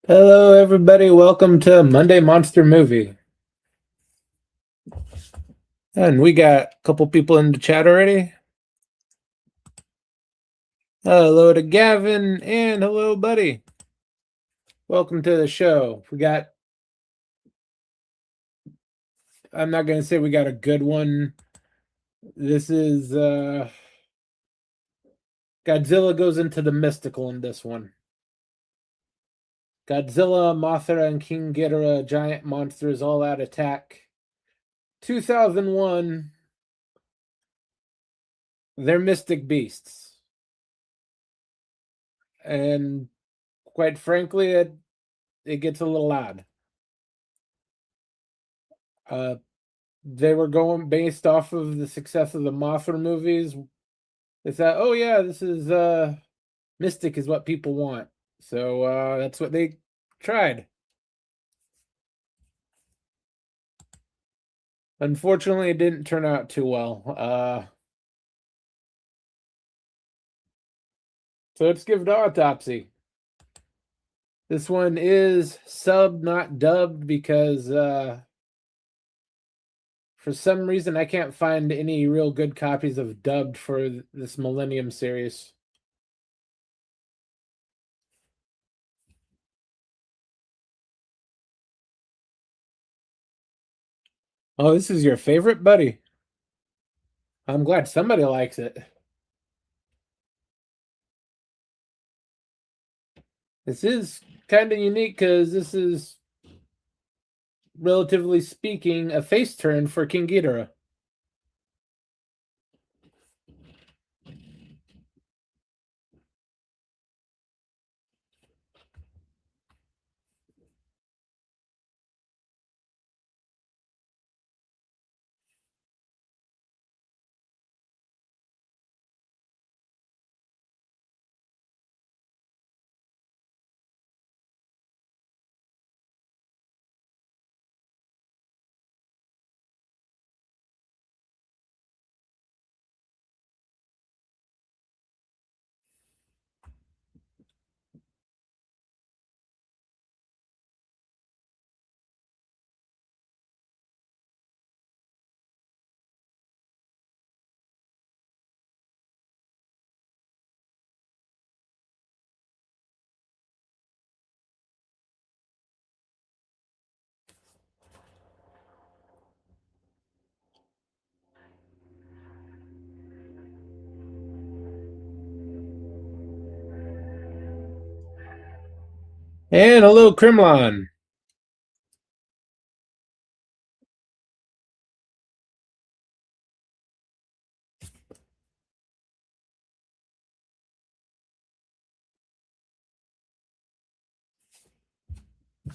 Hello, everybody. Welcome to Monday Monster Movie. And we got a couple people in the chat already. Hello to Gavin and hello, buddy. Welcome to the show. I'm not going to say we got a good one. This is Godzilla goes into the mystical in this one. Godzilla, Mothra, and King Ghidorah, giant monsters all out attack. 2001. They're mystic beasts. And quite frankly, it gets a little odd. They were going based off of the success of the Mothra movies. They thought, oh yeah, this is mystic is what people want. So that's what they tried. Unfortunately, it didn't turn out too well. So let's give it autopsy. This one is sub, not dubbed, because for some reason I can't find any real good copies of dubbed for this Millennium series. Oh, this is your favorite, buddy? I'm glad somebody likes it. This is kind of unique because this is, relatively speaking, a face turn for King Ghidorah. And hello, Krimlon.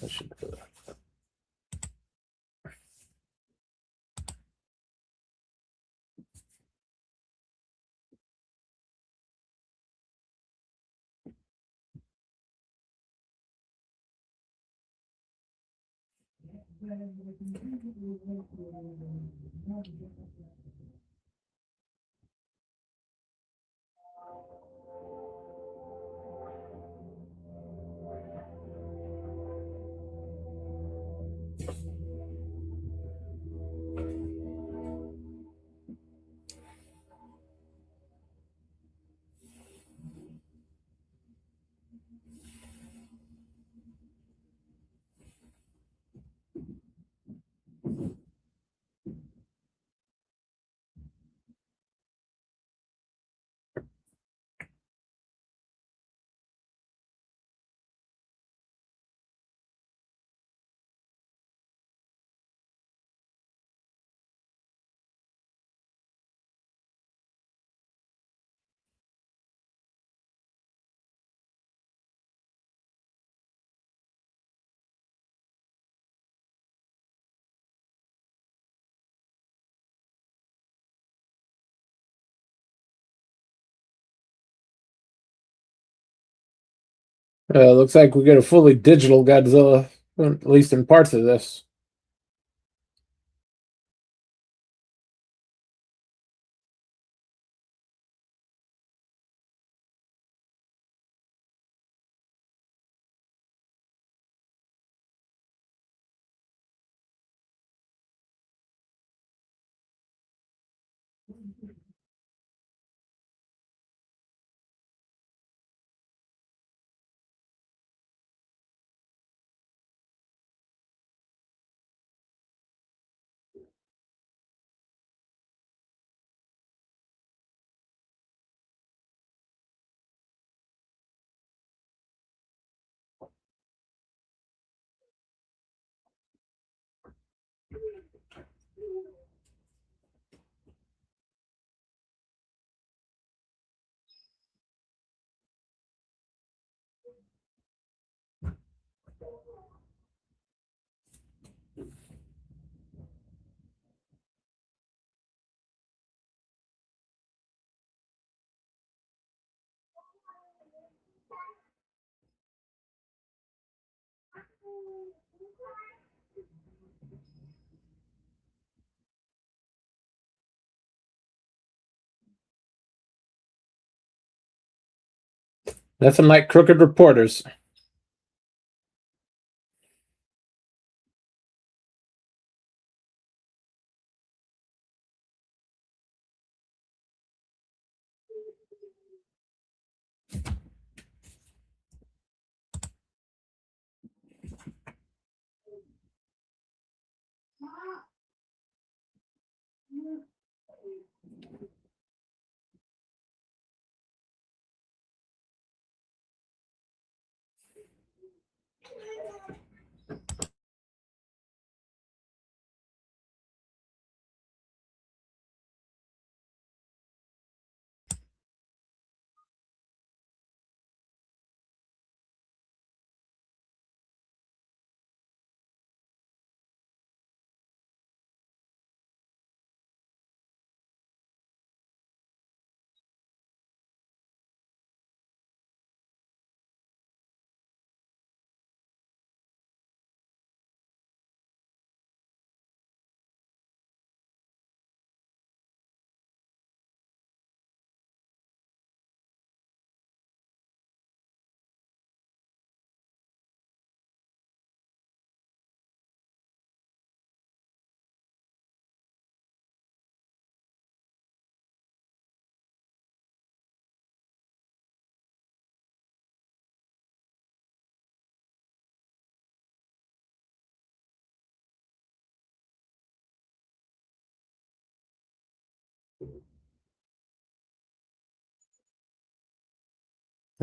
I should do that. Looks like we get a fully digital Godzilla, at least in parts of this. Nothing like crooked reporters.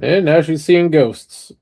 And now she's seeing ghosts.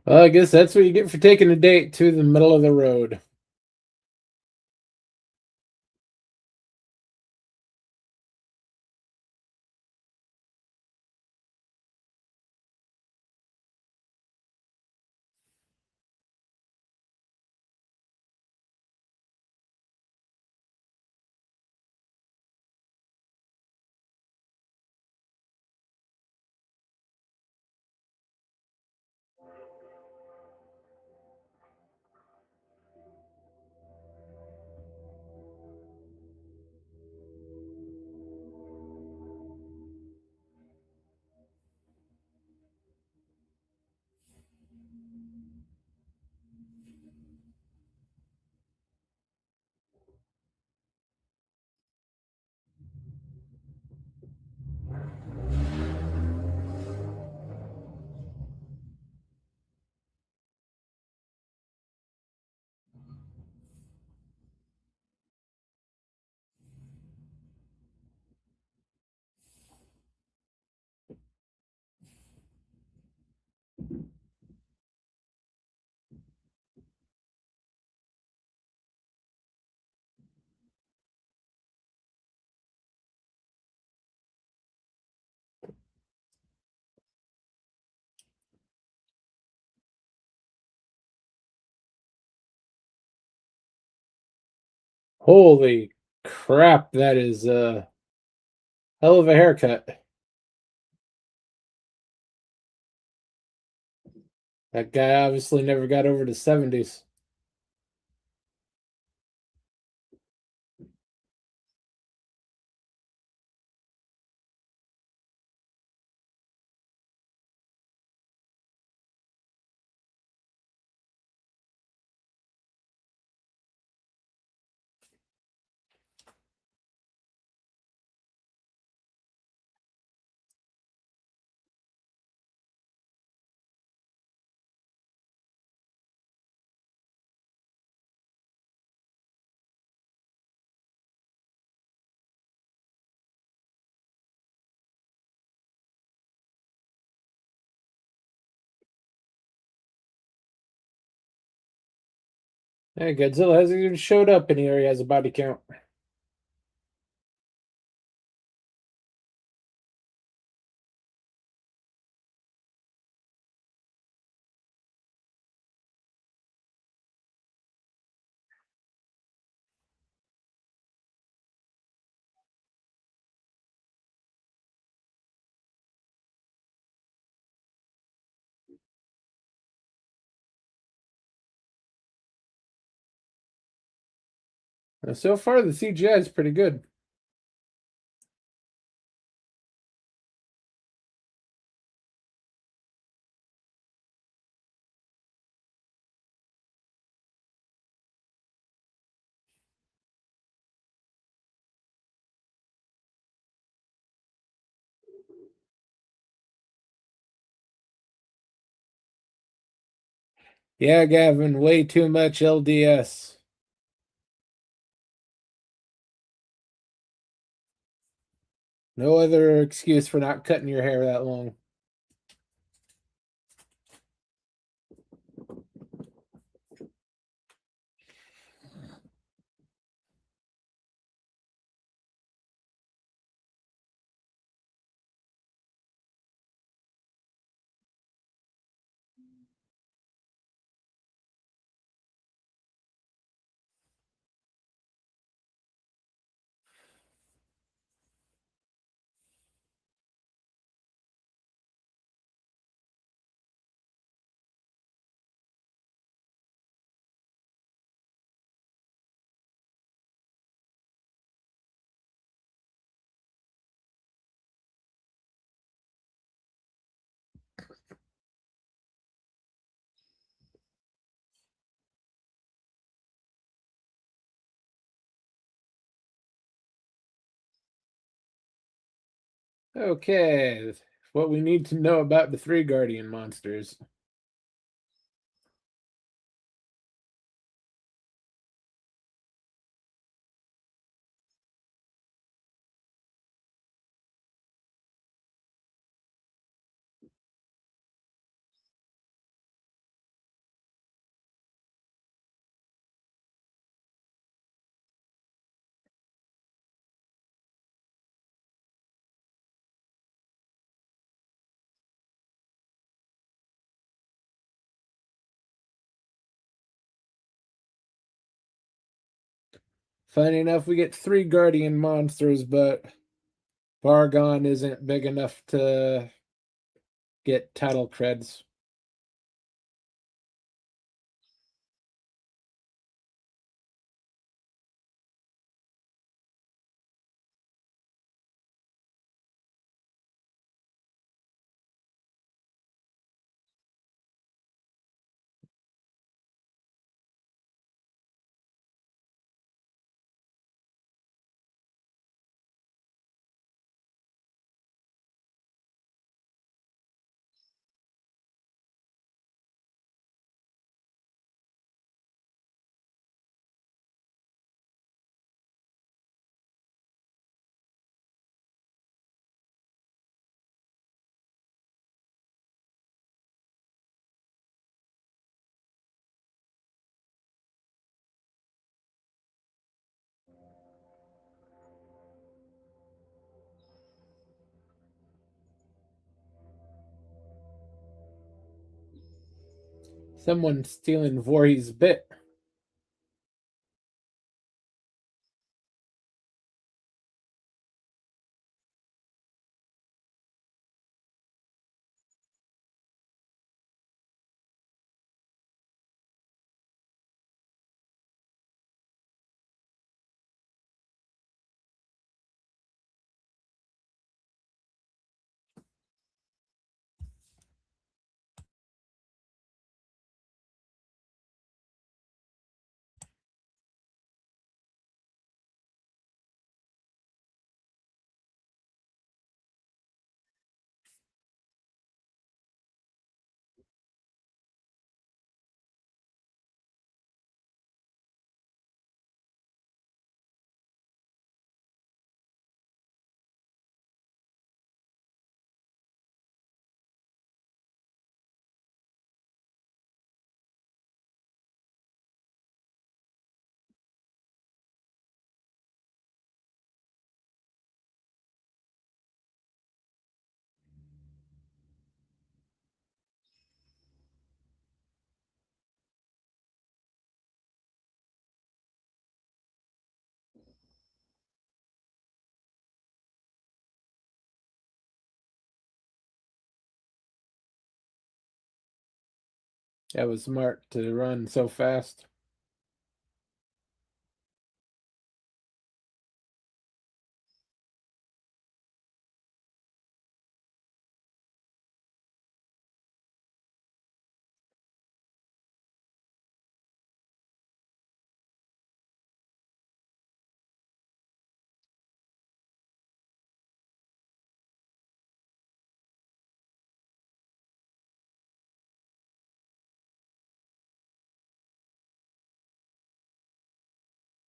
Well, I guess that's what you get for taking a date to the middle of the road. Holy crap, that is a hell of a haircut. That guy obviously never got over the 70s. Hey, Godzilla hasn't even showed up in here. He has a body count. So far, the CGI is pretty good. Yeah, Gavin, way too much LDS. No other excuse for not cutting your hair that long. Okay, what we need to know about the three Guardian monsters. Funny enough, we get three Guardian monsters, but Bargon isn't big enough to get title creds. Someone stealing Voorhees' bit. That was smart to run so fast.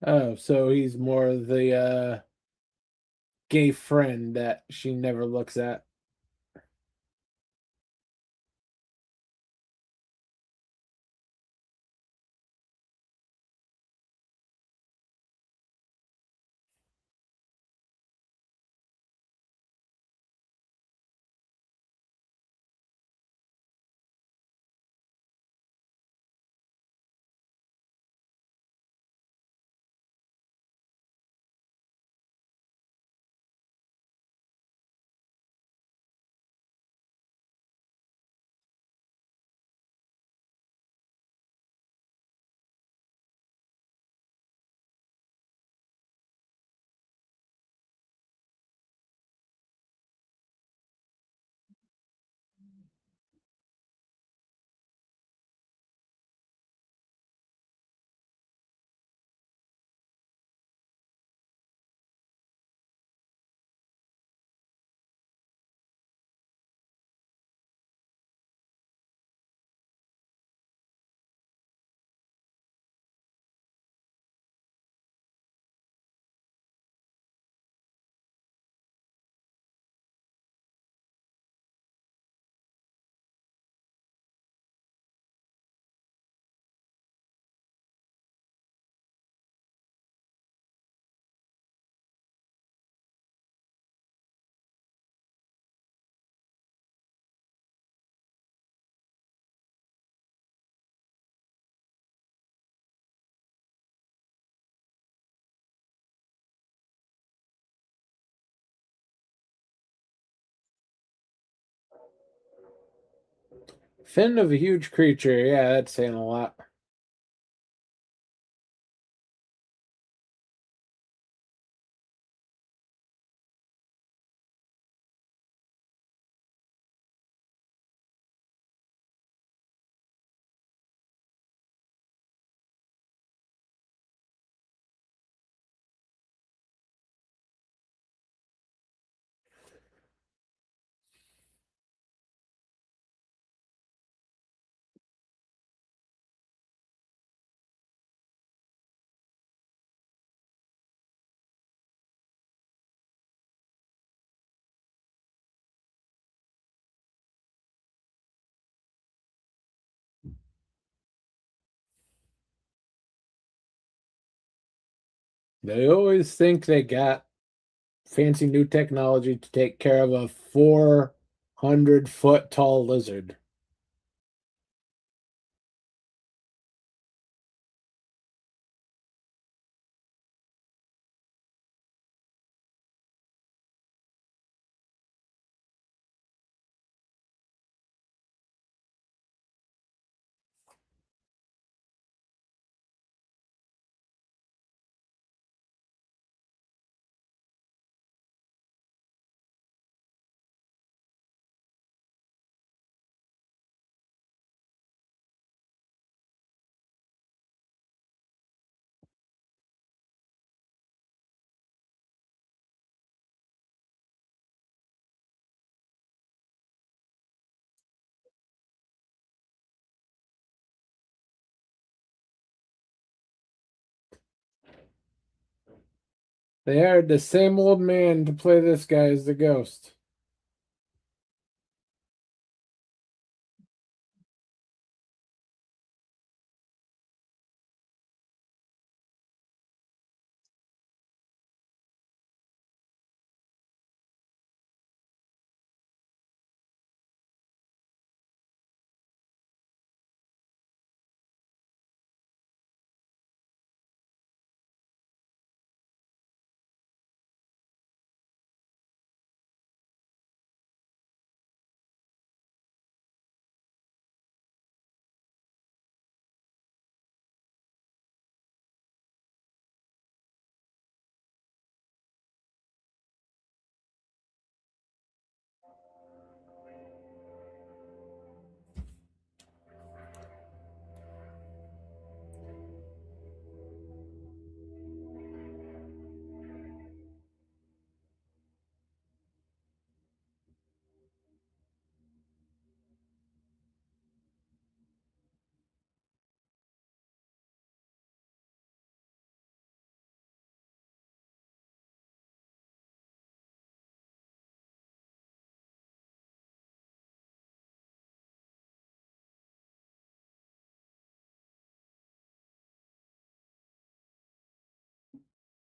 Oh, so he's more the gay friend that she never looks at. Fin of a huge creature. Yeah, that's saying a lot. They always think they got fancy new technology to take care of a 400-foot tall lizard. They hired the same old man to play this guy as the ghost.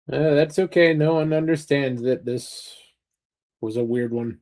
That's okay. No one understands that this was a weird one.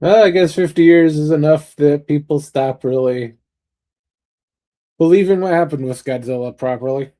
Well, I guess 50 years is enough that people stop really believing what happened with Godzilla properly.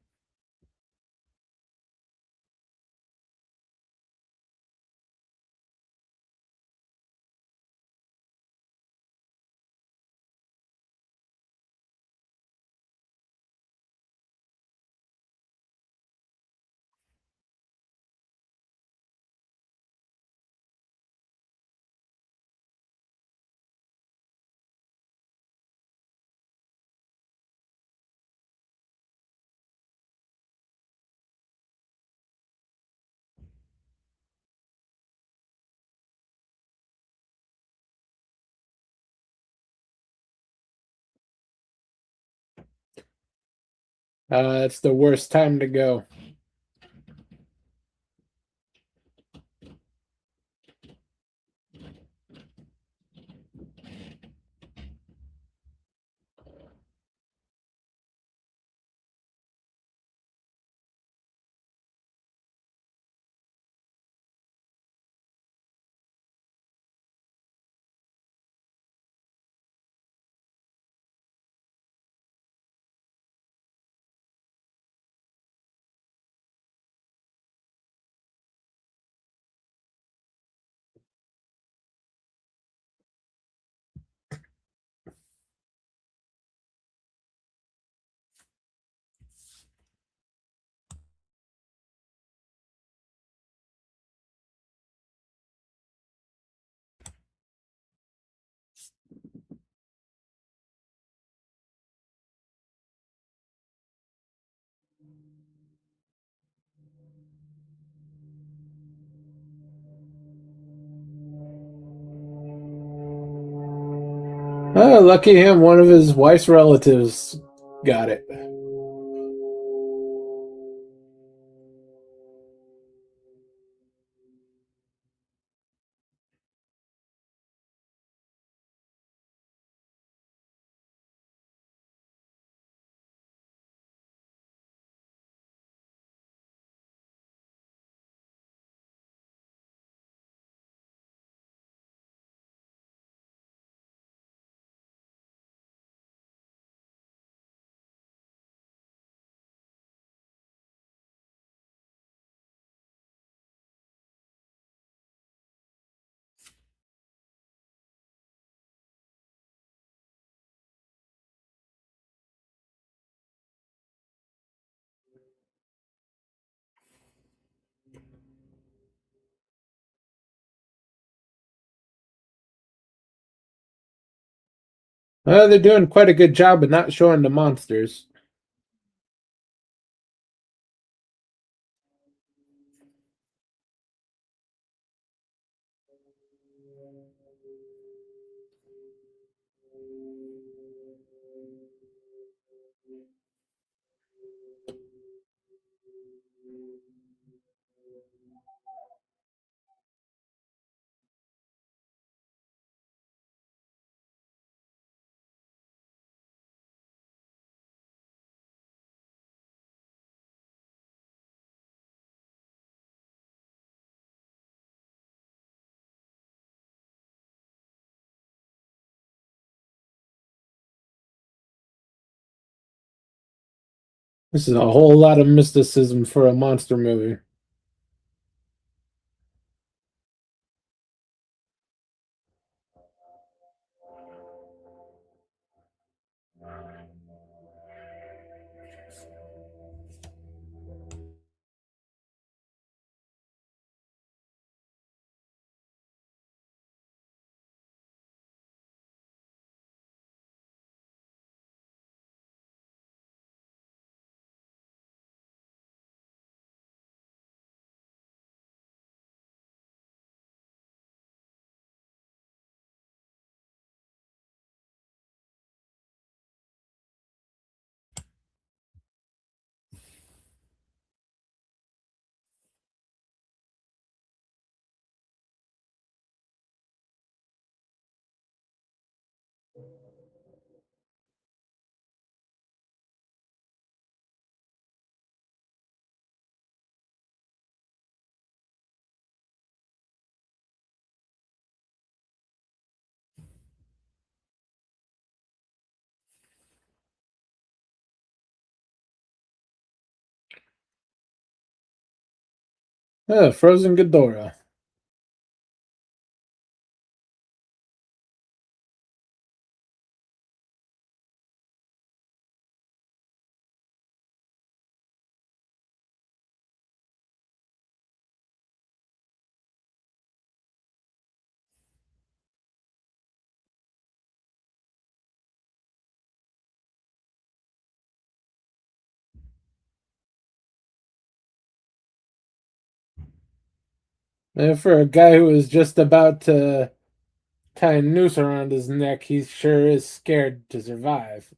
It's the worst time to go. Oh, lucky him. One of his wife's relatives got it. They're doing quite a good job of not showing the monsters. This is a whole lot of mysticism for a monster movie. Frozen Ghidorah. For a guy who was just about to tie a noose around his neck, he sure is scared to survive.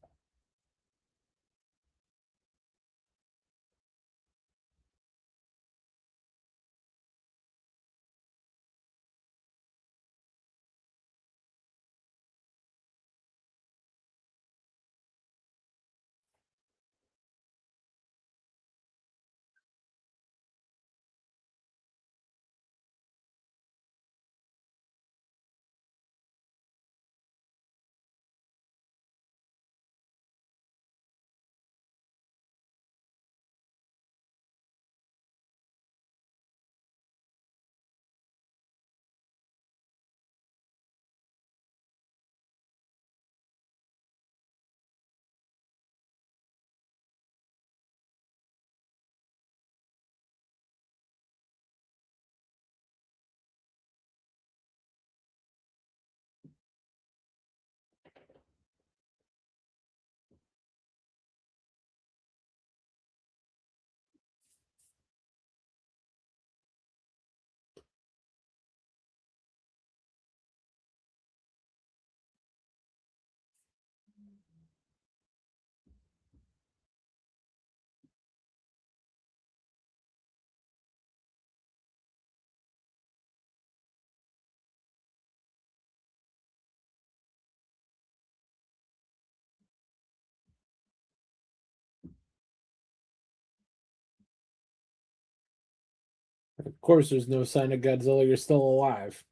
Of course, there's no sign of Godzilla. You're still alive.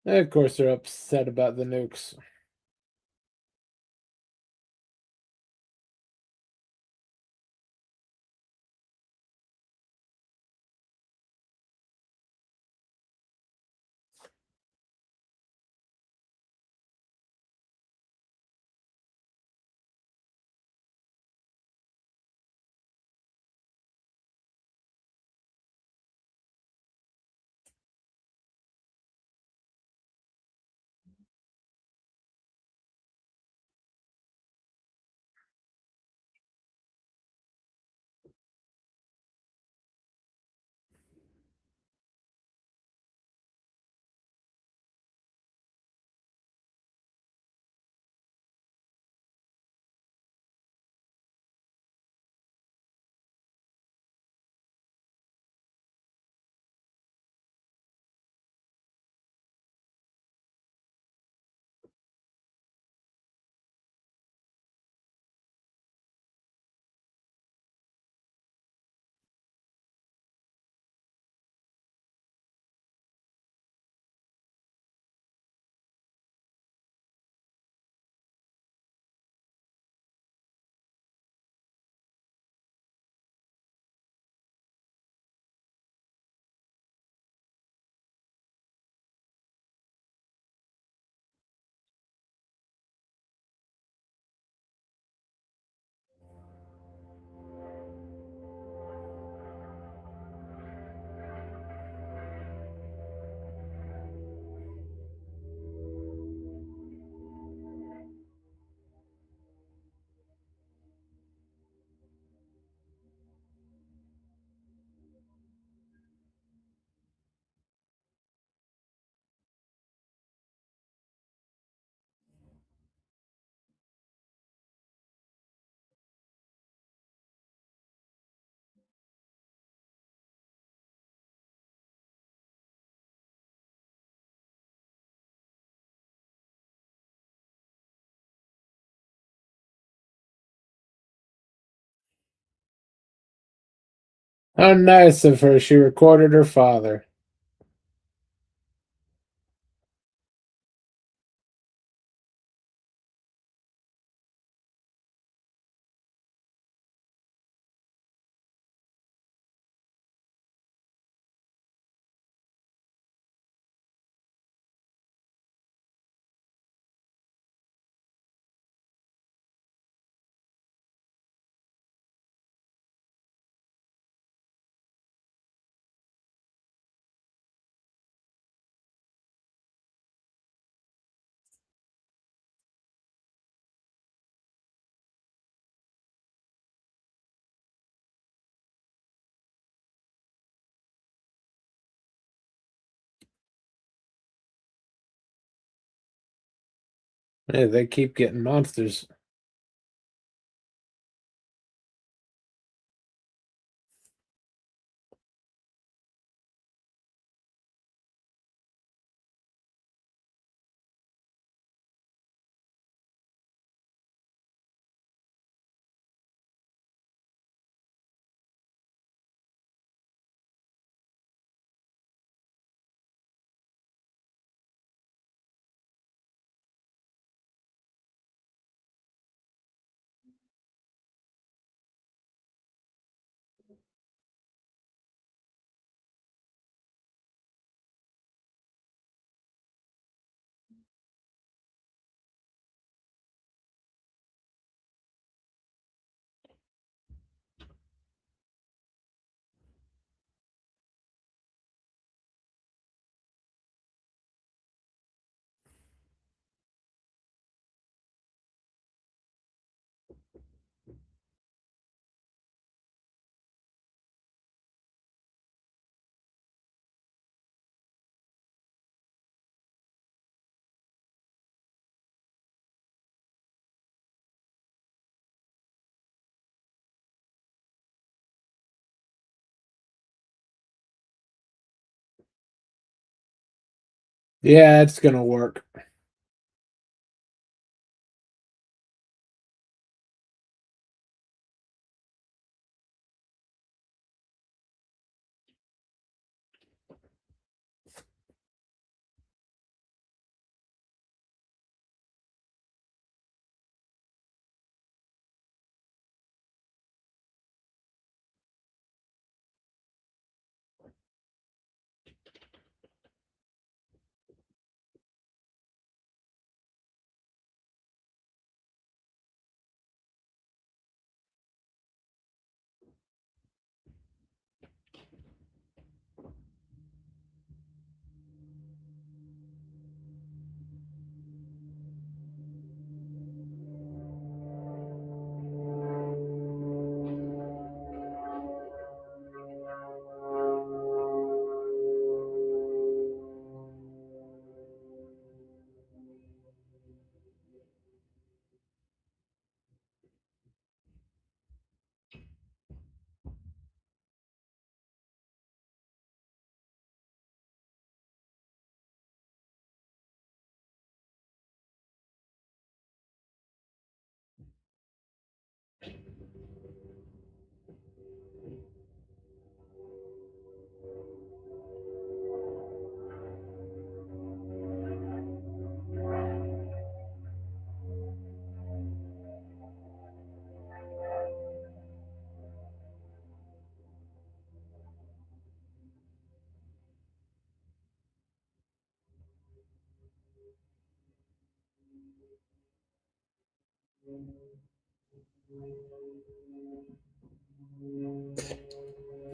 Of course, they're upset about the nukes. How nice of her. She recorded her father. Yeah, they keep getting monsters. Yeah, it's gonna work.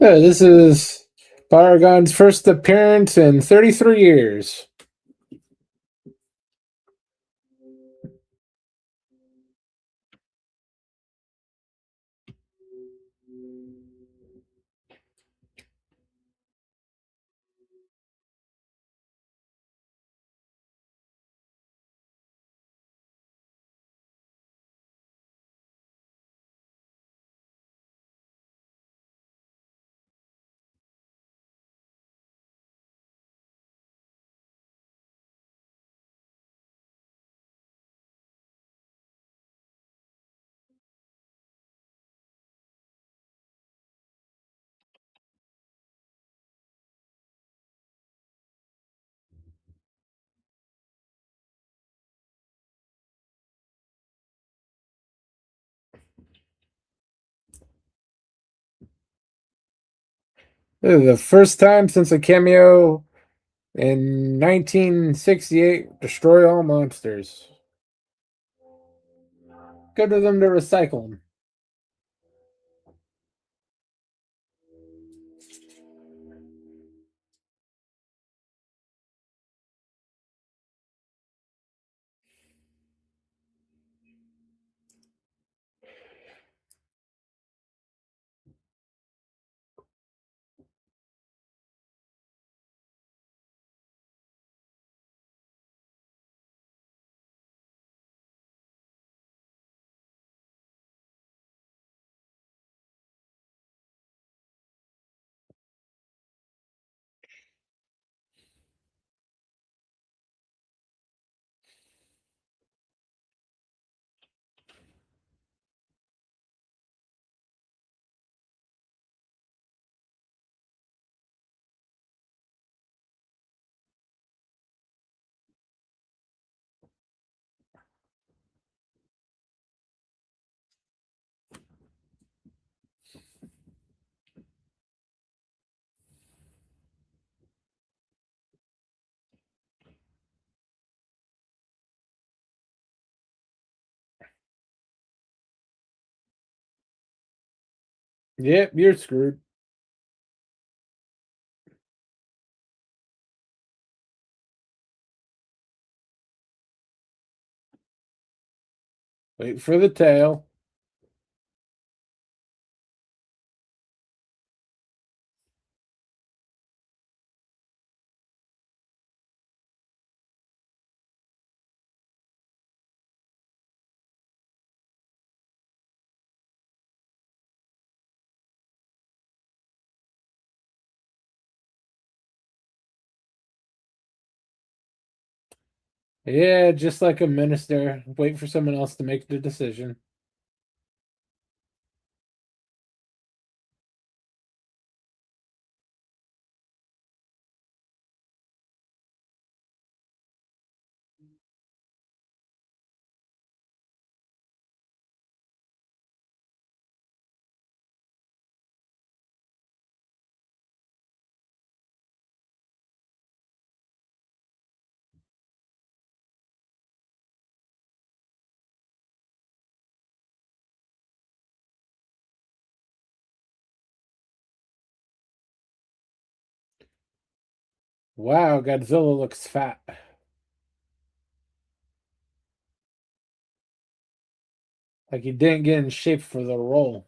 Yeah, this is Paragon's first appearance in 33 years. The first time since a cameo in 1968, destroy all monsters. Go to them to recycle them. Yep, you're screwed. Wait for the tail. Yeah, just like a minister. Wait for someone else to make the decision. Wow, Godzilla looks fat. Like he didn't get in shape for the role.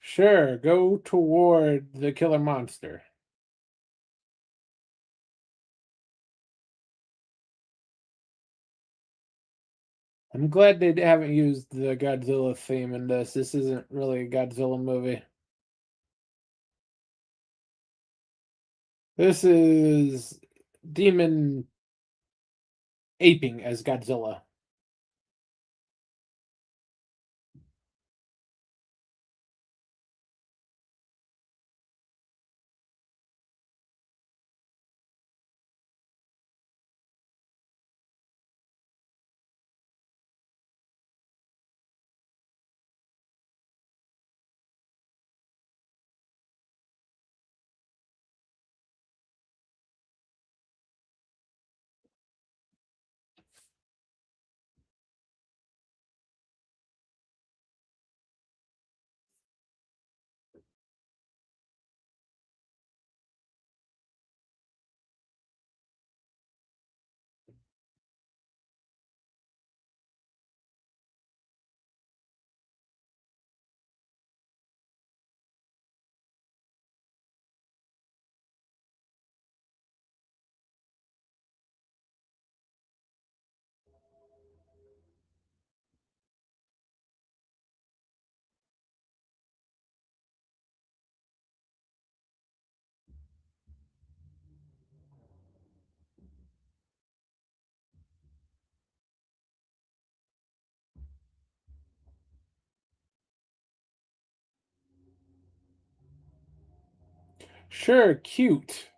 Sure, go toward the killer monster. I'm glad they haven't used the Godzilla theme in this. This isn't really a Godzilla movie. This is Demon aping as Godzilla. Sure, cute.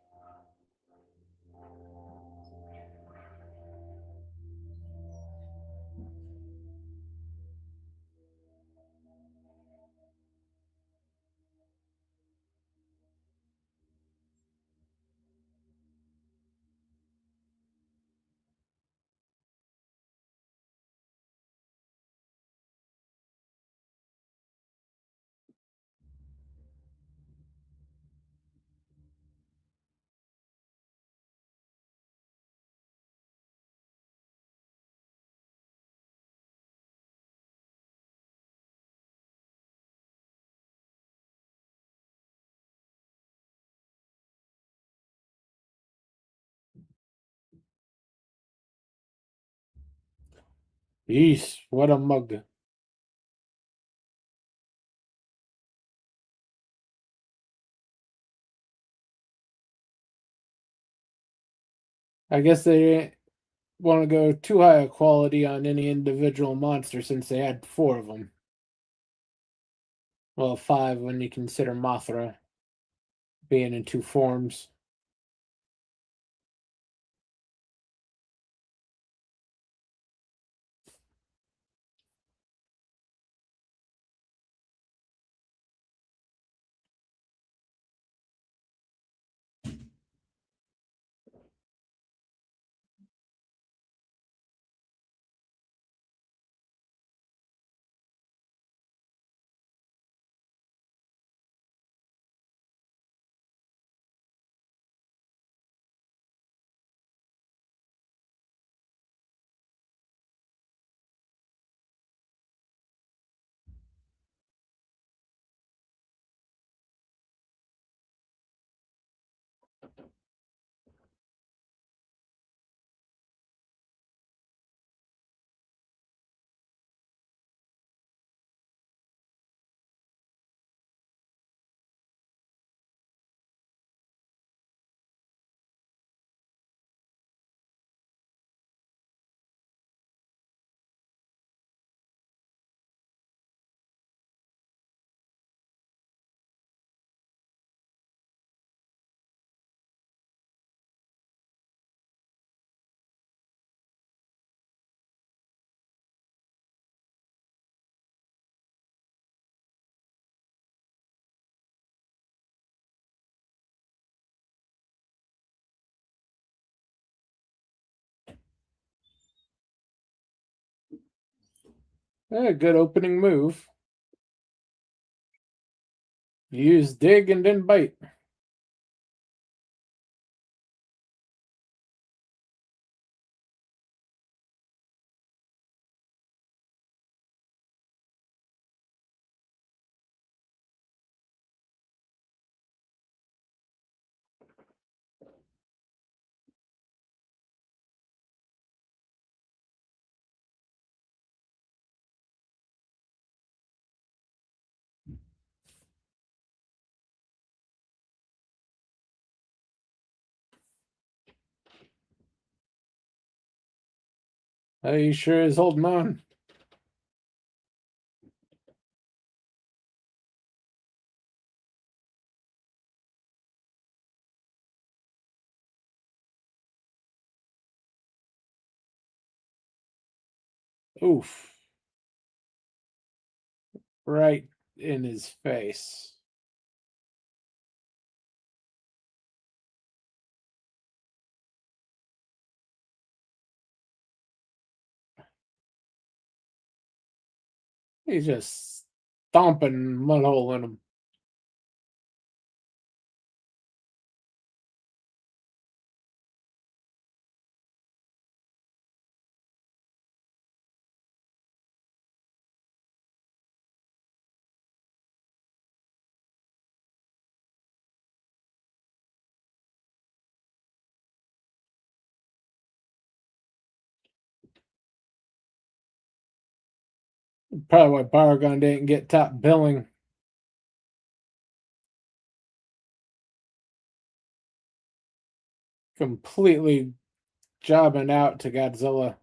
Yeesh, what a mug. I guess they didn't want to go too high a quality on any individual monster since they had four of them. Well, five when you consider Mothra being in two forms. Good opening move. Use dig and then bite. He sure is holding on. Oof. Right in his face. He's just stomping mud hole in him. Probably why Paragon didn't get top billing. Completely jobbing out to Godzilla.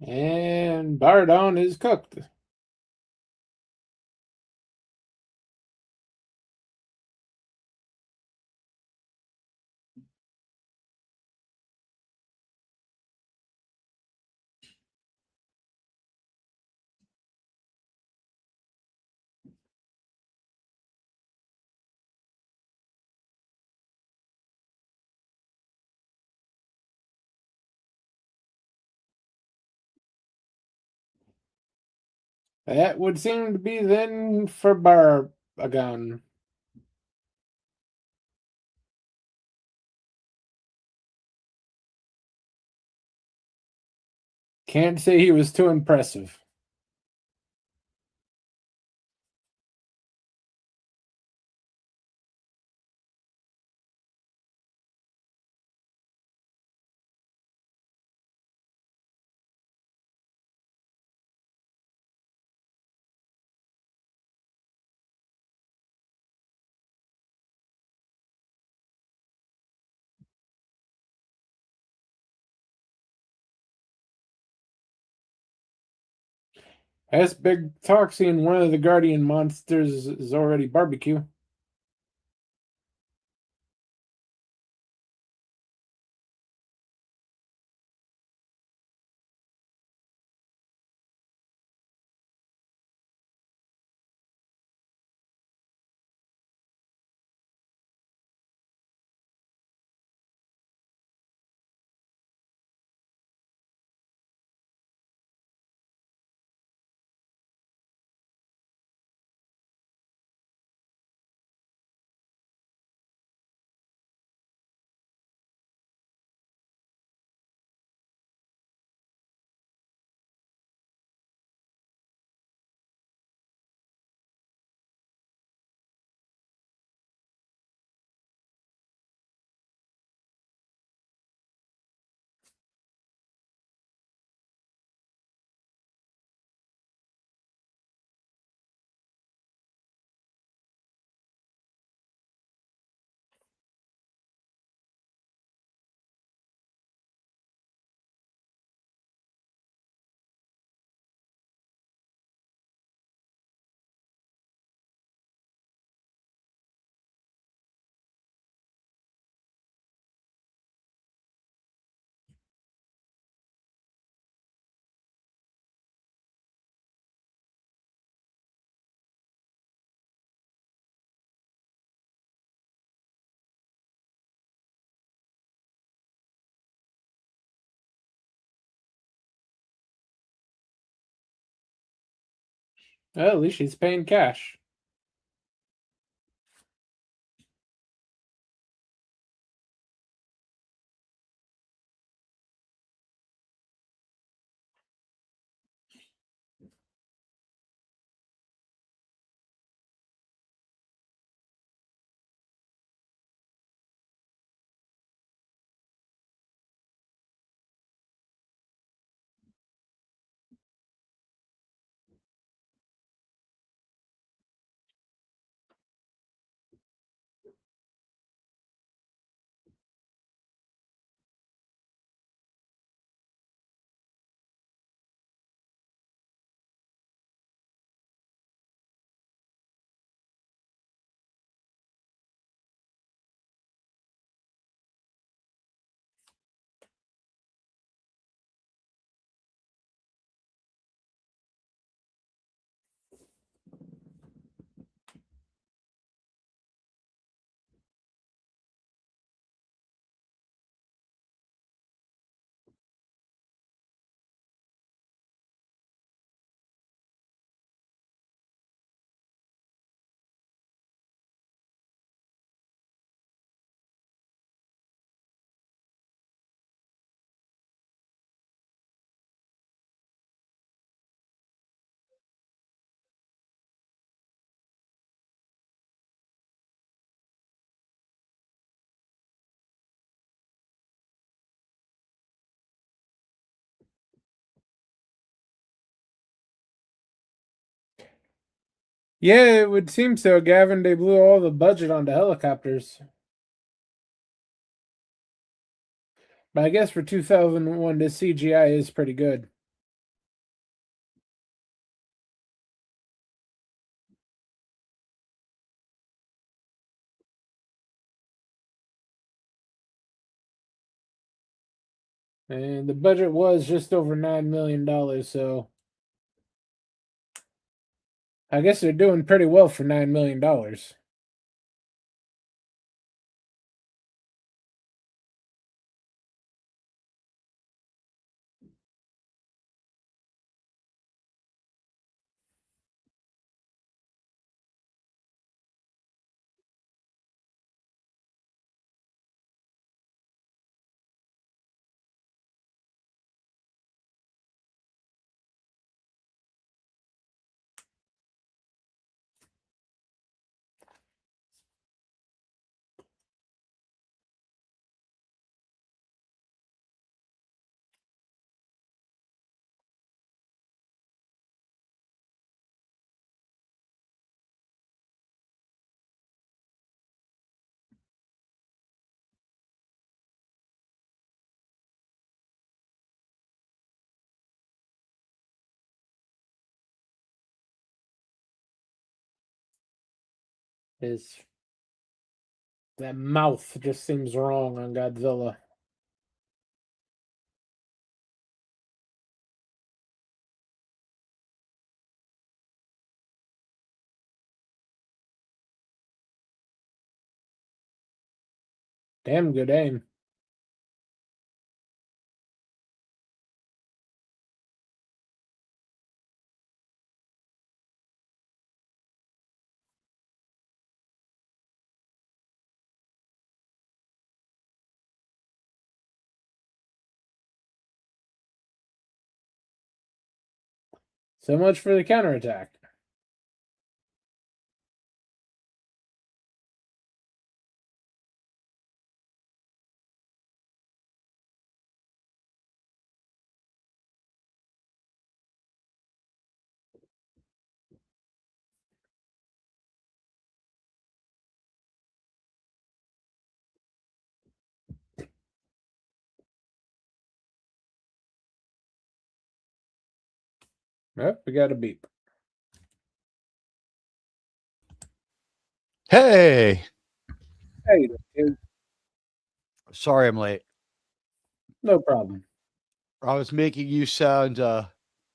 And Bardon is cooked. That would seem to be then for Barbagon. Can't say he was too impressive. That's big talk seeing one of the Guardian monsters is already barbecue. Well, at least she's paying cash. Yeah, it would seem so, Gavin. They blew all the budget onto helicopters. But I guess for 2001, this CGI is pretty good. And the budget was just over $9 million, so I guess they're doing pretty well for $9 million. His that mouth just seems wrong on Godzilla. Damn good aim. So much for the counterattack. Oh, we got a beep. Hey, Hey, sorry I'm late. no problem. I was making you sound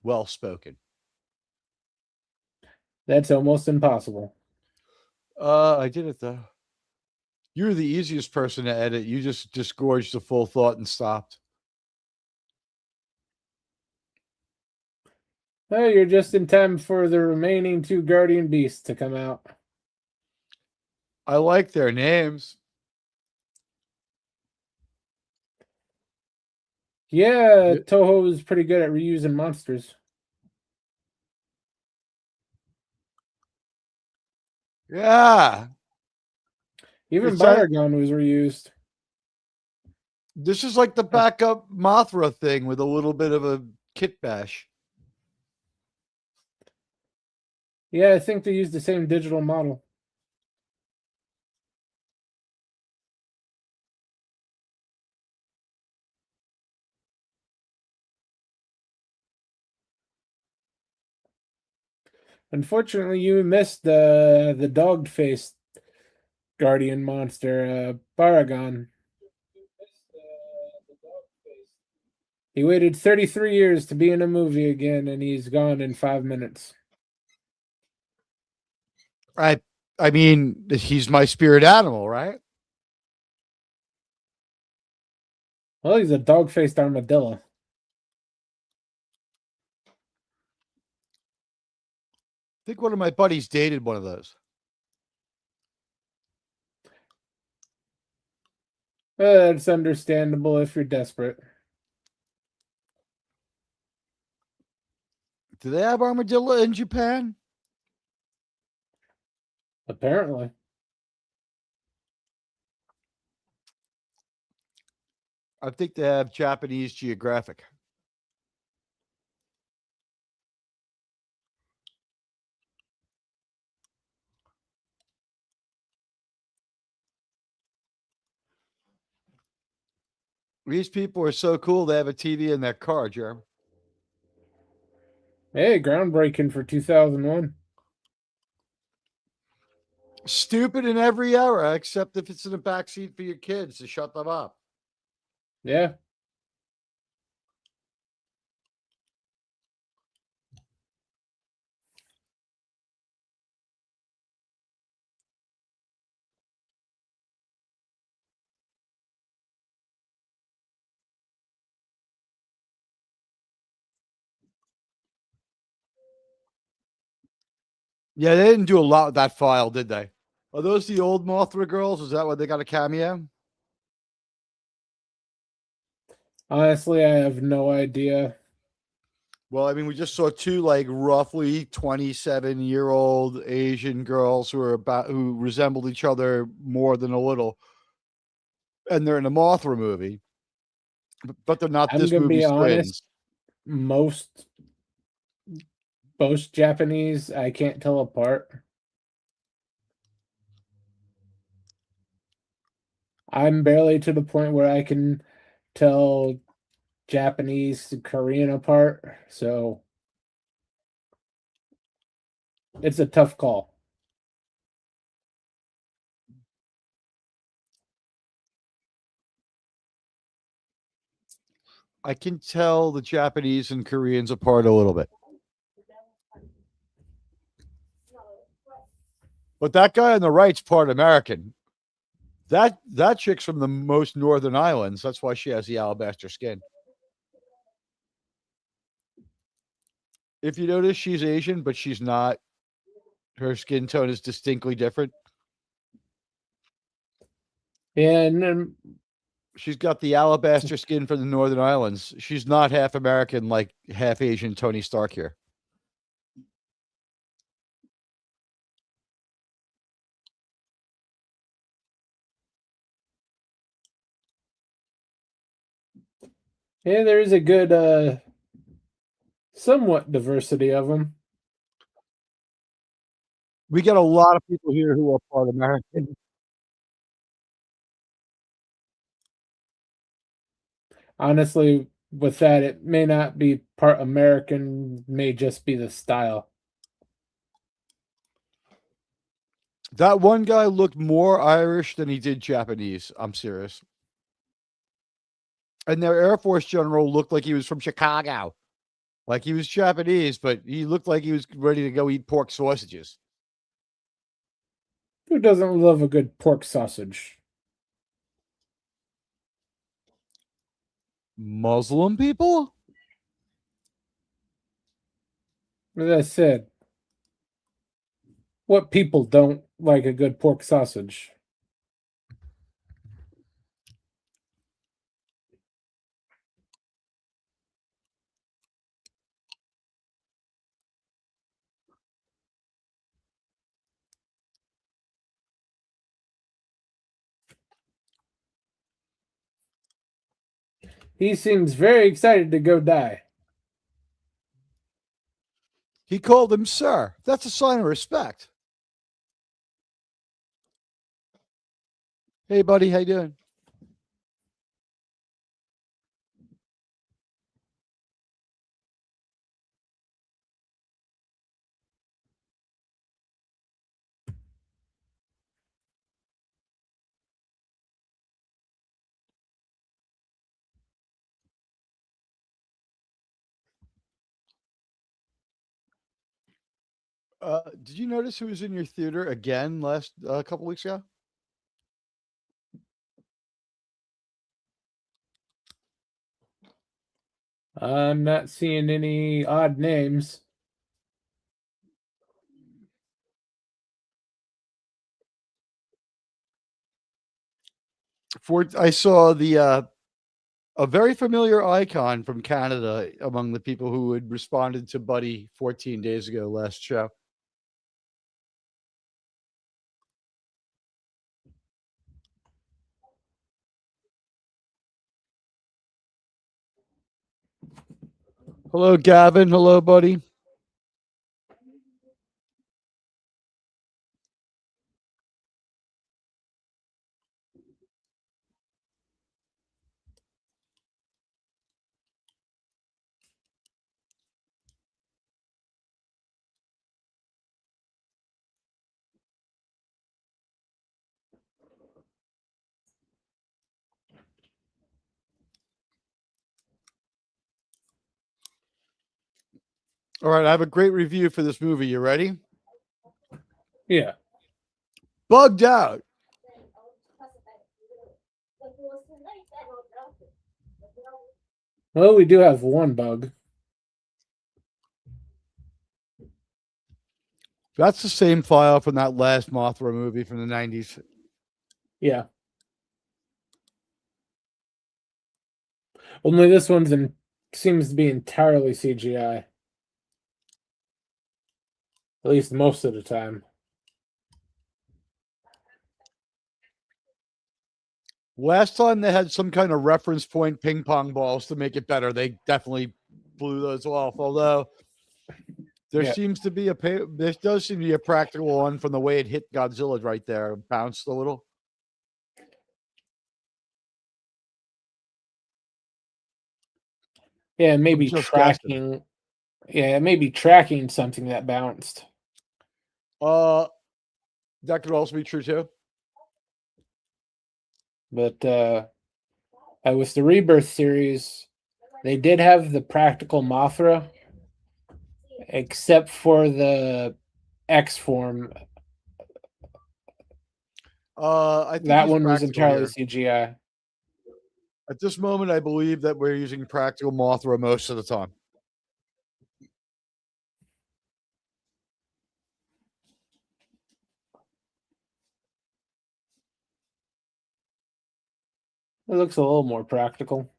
well spoken. That's almost impossible. I did it though. You're the easiest person to edit. You just disgorged the full thought and stopped. Oh, you're just in time for the remaining two Guardian Beasts to come out. I like their names. Yeah, Toho is pretty good at reusing monsters. Yeah. Even It's that Baragon was reused. this is like the backup Mothra thing with a little bit of a kit bash. Yeah, I think they used the same digital model. Unfortunately, you missed the dog-faced Guardian monster, Baragon. He waited 33 years to be in a movie again, and he's gone in 5 minutes. I I mean, he's my spirit animal, right? Well, he's a dog-faced armadillo. I think one of my buddies dated one of those. It's understandable if you're desperate. Do they have armadillo in Japan? Apparently. I think they have Japanese Geographic. These people are so cool. They have a TV in their car, Jeremy. Hey, groundbreaking for 2001. Stupid in every era, except if it's in the back seat for your kids to shut them up. Yeah. Yeah, they didn't do a lot with that file, did they? Are those the old Mothra girls? Is that why they got a cameo? Honestly, I have no idea. Well, I mean, we just saw two like roughly 27-year-old Asian girls who resembled each other more than a little, and they're in a Mothra movie, but they're not I'm this gonna be movie's honest. twins. Most Japanese, I can't tell apart. I'm barely to the point where I can tell Japanese to Korean apart. So it's a tough call. I can tell the Japanese and Koreans apart a little bit. But that guy on the right's part American. That chick's from the most northern islands. That's why she has the alabaster skin. If you notice, she's Asian, but she's not. Her skin tone is distinctly different. And then She's got the alabaster skin from the northern islands. She's not half American like half Asian Tony Stark here. yeah, there is a good somewhat diversity of them. We get a lot of people here who are part American. Honestly, with that, it may not be part American, may just be the style. That one guy looked more Irish than he did Japanese. I'm serious. And their Air Force general looked like he was from Chicago. Like he was Japanese, but he looked like he was ready to go eat pork sausages. Who doesn't love a good pork sausage? Muslim people? As I said, what people don't like a good pork sausage? He seems very excited to go die. He called him sir. That's a sign of respect. Hey, buddy, how you doing? Did you notice who was in your theater again last couple weeks ago? I'm not seeing any odd names. I saw a very familiar icon from Canada among the people who had responded to Buddy 14 days ago last show. Hello, Gavin. Hello, buddy. All right, I have a great review for this movie. You ready? Yeah. Bugged Out. Well, we do have one bug. That's the same file from that last Mothra movie from the 90s. Yeah. Only this one's seems to be entirely CGI. At least most of the time. Last time they had some kind of reference point ping pong balls to make it better. They definitely blew those off. Although there seems to be there does seem to be a practical one from the way it hit Godzilla right there, bounced a little. Yeah, maybe tracking. Guessing. Yeah, maybe tracking something that bounced. That could also be true too. But with the Rebirth series, they did have the practical Mothra, except for the X form. I think that one was entirely here. CGI. At this moment, I believe that we're using practical Mothra most of the time. It looks a little more practical.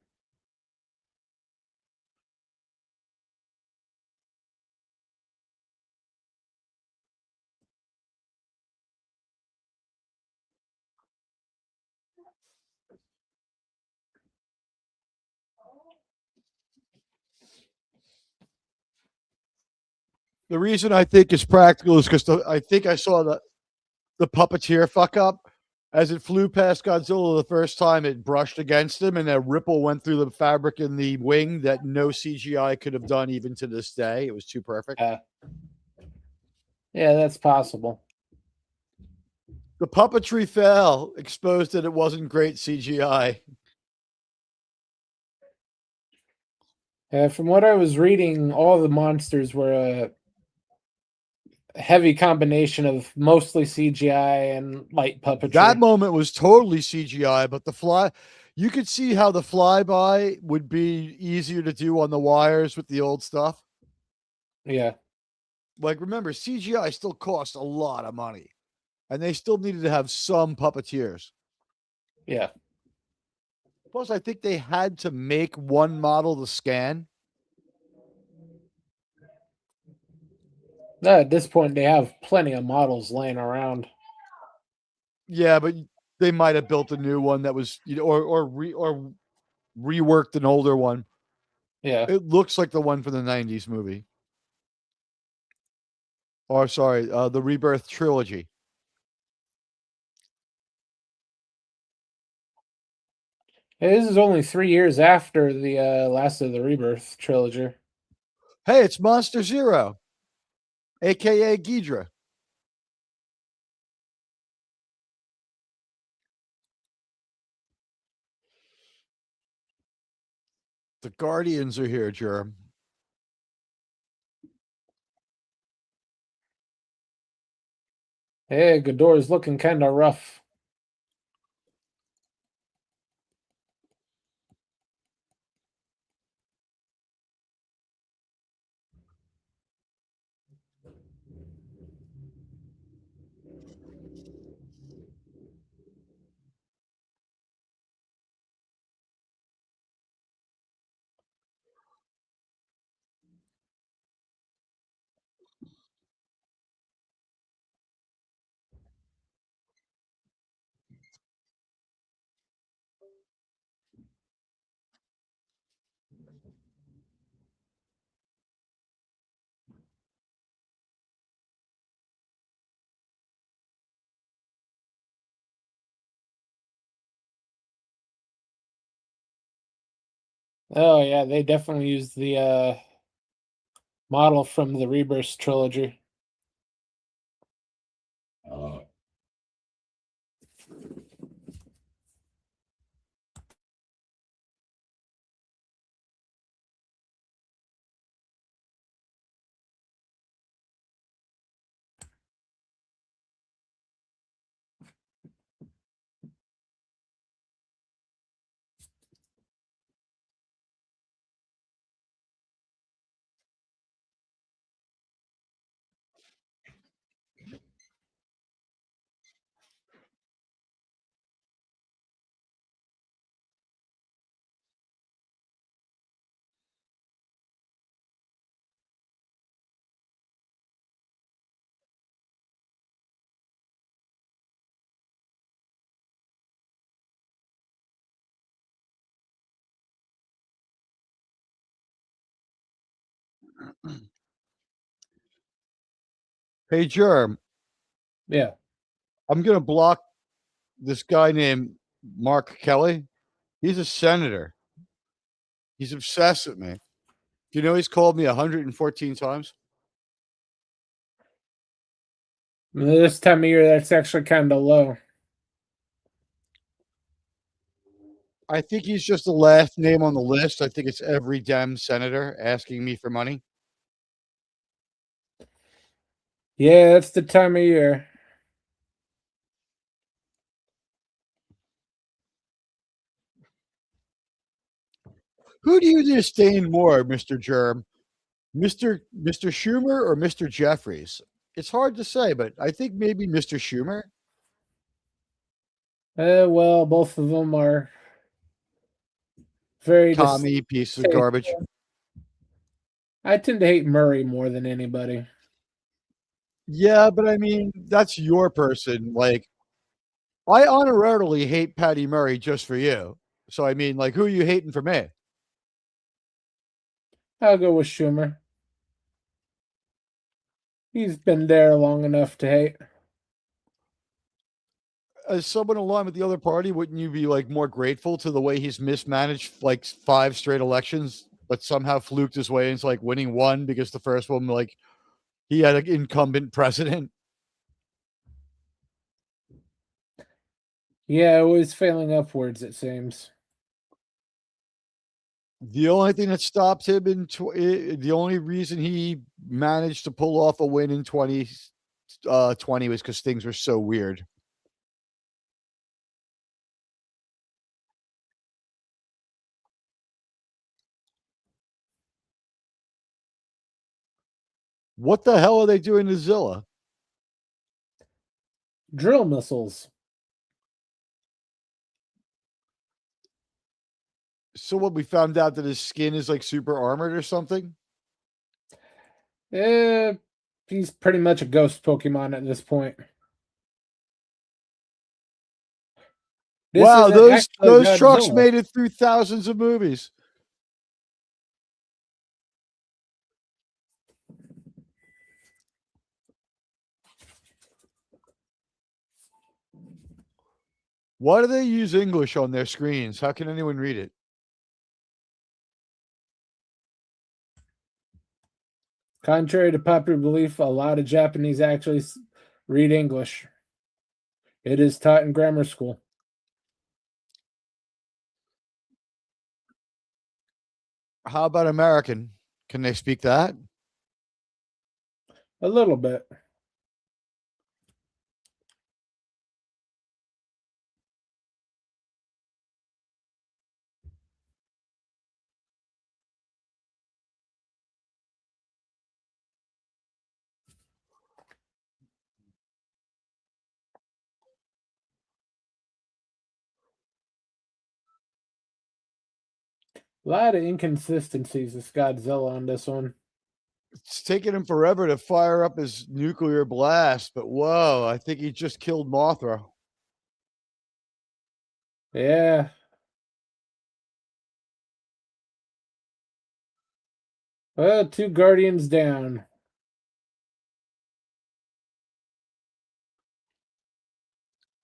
The reason I think it's practical is because I think I saw the puppeteer fuck up. As it flew past Godzilla the first time, it brushed against him, and a ripple went through the fabric in the wing that no CGI could have done even to this day. It was too perfect. Yeah, that's possible. The puppetry fell, exposed that it wasn't great CGI. From what I was reading, all the monsters were a heavy combination of mostly CGI and light puppetry. That moment was totally CGI, but you could see how the flyby would be easier to do on the wires with the old stuff. Yeah. Like, remember, CGI still cost a lot of money, and they still needed to have some puppeteers. Yeah. Plus, I think they had to make one model to scan. At this point, they have plenty of models laying around. Yeah, but they might have built a new one that was, or reworked an older one. Yeah. It looks like the one from the 90s movie. Or sorry, the Rebirth trilogy. Hey, this is only 3 years after the last of the Rebirth trilogy. Hey, it's Monster Zero, aka Ghidra. The Guardians are here, Germ. Hey, Ghidorah's looking kind of rough. Oh yeah, they definitely used the model from the Rebirth trilogy. Hey, Germ, Yeah. I'm going to block this guy named Mark Kelly. He's a senator. He's obsessed with me. Do you know he's called me 114 times? This time of year, that's actually kind of low. I think he's just the last name on the list. I think it's every Dem senator asking me for money. Yeah, that's the time of year. Who do you disdain more, Mr. Germ? Mr. Schumer or Mr. Jeffries? It's hard to say, but I think maybe Mr. Schumer. Well, both of them are very Commie piece of garbage. distasteful. I tend to hate Murray more than anybody. Yeah, but I mean, that's your person. Like, I honorarily hate Patty Murray just for you. So I mean, like, who are you hating for me? I'll go with Schumer. He's been there long enough to hate. As someone along with the other party, wouldn't you be like more grateful to the way he's mismanaged like 5 straight elections, but somehow fluked his way into like winning one because the first one, like, he had an incumbent president? Yeah, always failing upwards, it seems. The only thing that stopped him the only reason he managed to pull off a win in 2020 was because things were so weird. What the hell are they doing to Zilla? Drill missiles. So what, we found out that his skin is like super armored or something? Eh, he's pretty much a ghost Pokemon at this point. This Wow, isn't actually those trucks Godzilla. made it through thousands of movies. Why do they use English on their screens? How can anyone read it? Contrary to popular belief, a lot of Japanese actually read English. It is taught in grammar school. How about American? Can they speak that? A little bit. A lot of inconsistencies with Godzilla on this one. It's taking him forever to fire up his nuclear blast, but whoa, I think he just killed Mothra. Yeah. Well, 2 Guardians down.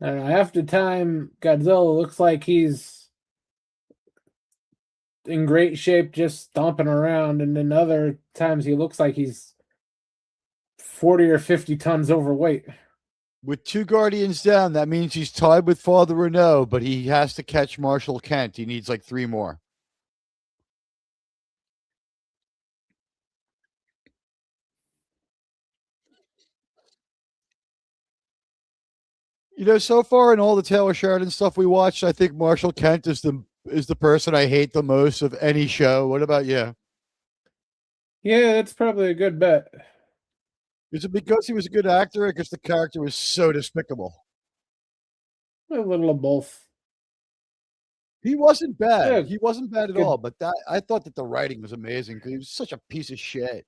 I don't know, half the time Godzilla looks like he's in great shape just stomping around, and then other times he looks like he's 40 or 50 tons overweight. With 2 Guardians down, that means he's tied with Father Renault, but he has to catch Marshall Kent. He needs like 3 more. You know, so far in all the Taylor Sheridan stuff we watched, I think Marshall Kent is the person I hate the most of any show. What about you? Yeah, that's probably a good bet. Is it because he was a good actor, or because the character was so despicable? A little of both. He wasn't bad. Yeah, He wasn't bad at good. all. But that I thought that the writing was amazing because he was such a piece of shit.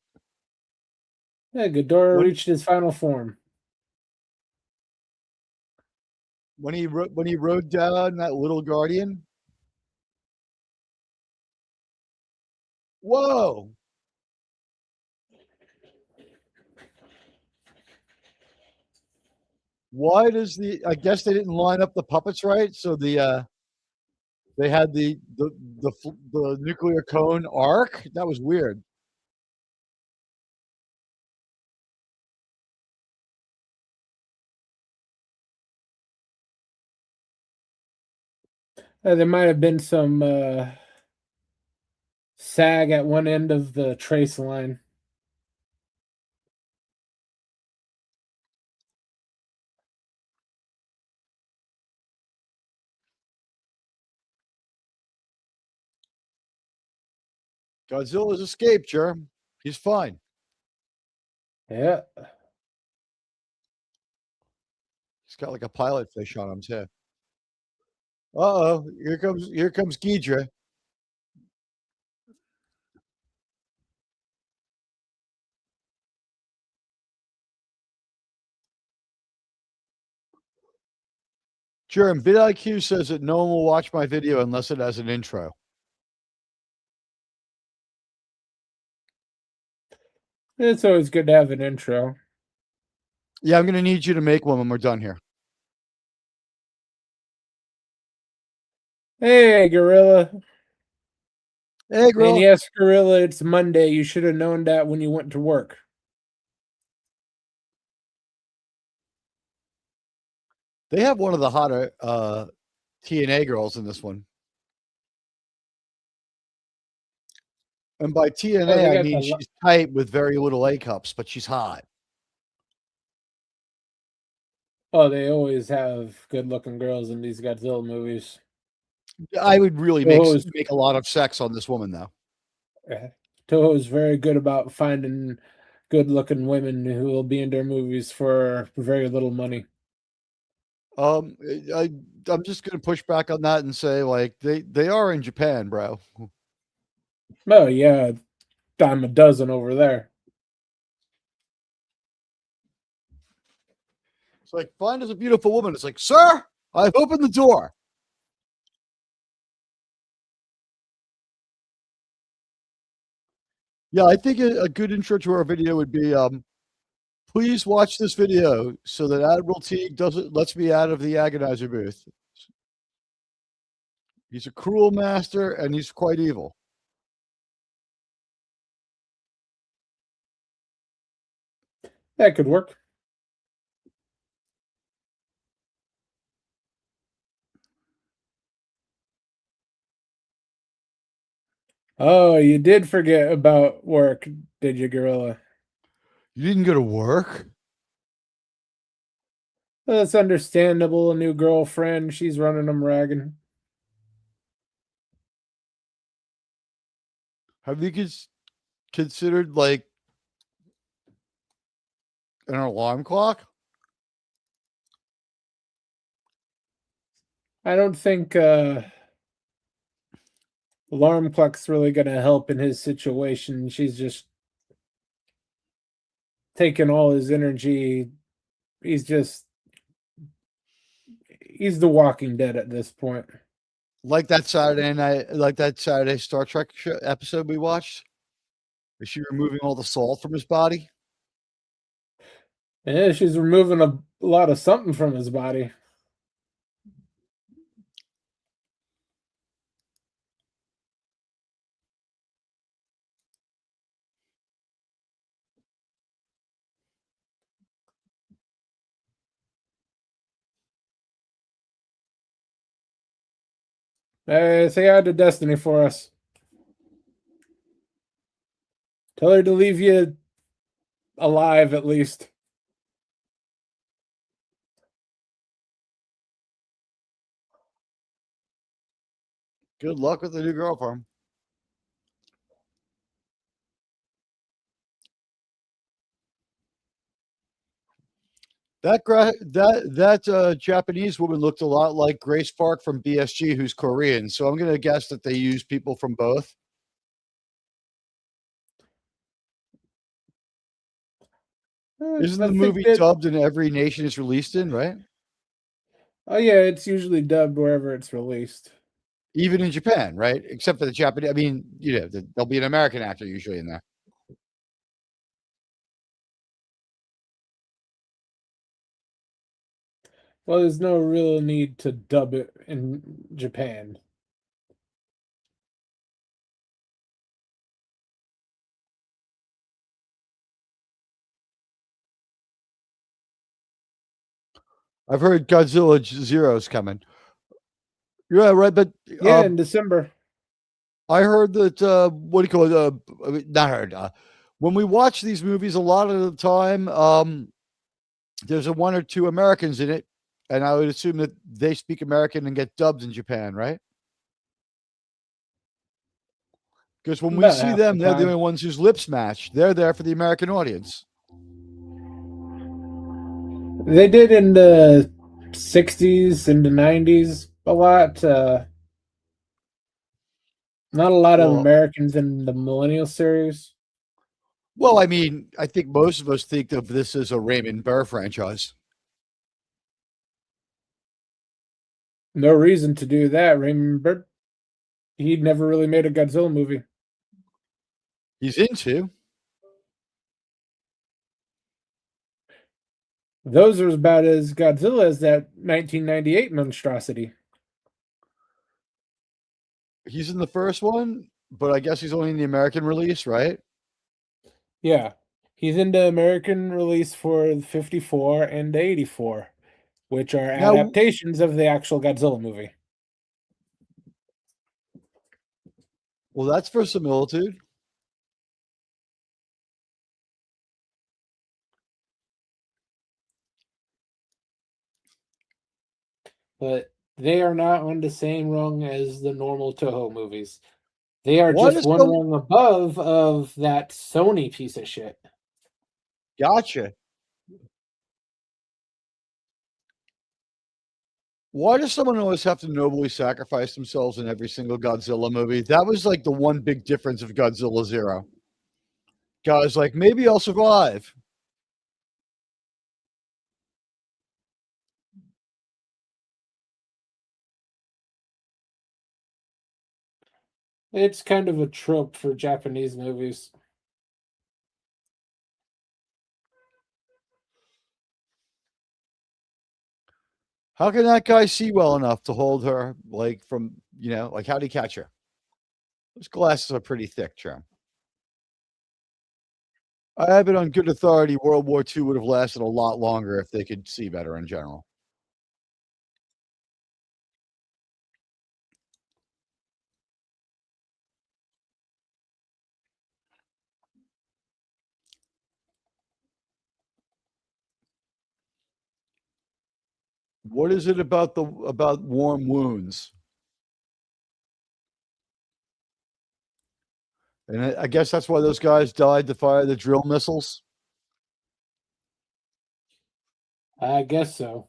Yeah, Ghidorah When reached his final form. when he rode down that little guardian, whoa! Why does I guess they didn't line up the puppets right, so they had the nuclear cone arc. That was weird. There might have been some sag at one end of the trace line. Godzilla's escaped, Germ. He's fine. Yeah. He's got like a pilot fish on him too. Uh-oh, here comes Ghidra. Germ, vidIQ says that no one will watch my video unless it has an intro. It's always good to have an intro. Yeah, I'm gonna need you to make one when we're done here. Hey, Gorilla. Hey, And girl. yes, Gorilla, it's Monday. You should have known that when you went to work. They have one of the hotter TNA girls in this one. And by Oh, TNA, they I got mean she's tight with very little A cups, but she's hot. Oh, they always have good-looking girls in these Godzilla movies. I would really Toho's, make a lot of sex on this woman, though. Toho's very good about finding good-looking women who will be in their movies for very little money. Um, I'm just gonna push back on that and say like they are in Japan, bro. Oh yeah, dime a dozen over there. It's like find us a beautiful woman. It's like, sir, I've opened the door. Yeah, I think a good intro to our video would be please watch this video so that Admiral Teague lets me out of the agonizer booth. He's a cruel master and he's quite evil. That could work. Oh, you did forget about work, did you, Gorilla? You didn't go to work? That's understandable. A new girlfriend. She's running them ragged. Have you considered like an alarm clock? I don't think alarm clock's really gonna help in his situation. She's just taking all his energy. He's just he's the Walking Dead at this point. Like that Saturday Star Trek episode we watched? Is she removing all the salt from his body? Yeah, she's removing a lot of something from his body. Say hi to Destiny for us. Tell her to leave you alive at least. Good luck with the new girlfriend. That Japanese woman looked a lot like Grace Park from BSG, who's Korean. So I'm gonna guess that they use people from both. Isn't I the think movie that. dubbed in every nation it's released in, right? Oh yeah, it's usually dubbed wherever it's released. Even in Japan, right? Except for the Japanese. I mean, there'll be an American actor usually in there. Well, there's no real need to dub it in Japan. I've heard Godzilla Zero's coming. Yeah, right. But Yeah, in December. I heard that what do you call it? I mean, not heard. When we watch these movies, a lot of the time, there's a one or two Americans in it, and I would assume that they speak American and get dubbed in Japan, right? Because when we About see half the them, they're the time. only ones whose lips match. They're there for the American audience. They did in the 60s and the 90s a lot. Not a lot of Well, Americans in the Millennial series. well, I mean, I think most of us think of this as a Raymond Burr franchise. No reason to do that. Remember, he never really made a Godzilla movie. He's into. Those are about as Godzilla as that 1998 monstrosity. He's in the first one, but I guess he's only in the American release, right? Yeah. He's in the American release for the 54 and the 84, which are Now, adaptations of the actual Godzilla movie. well, that's for similitude. But they are not on the same rung as the normal Toho movies. They are Why just does one some rung above of that Sony piece of shit. gotcha? Why does someone always have to nobly sacrifice themselves in every single Godzilla movie? That was like the one big difference of Godzilla Zero. Guys, like maybe I'll survive. It's kind of a trope for Japanese movies. How can that guy see well enough to hold her like from like how'd he catch her? Those glasses are pretty thick, Trim. I have it on good authority World War II would have lasted a lot longer if they could see better in general. What is it about warm wounds? And I guess that's why those guys died to fire the drill missiles. I guess so.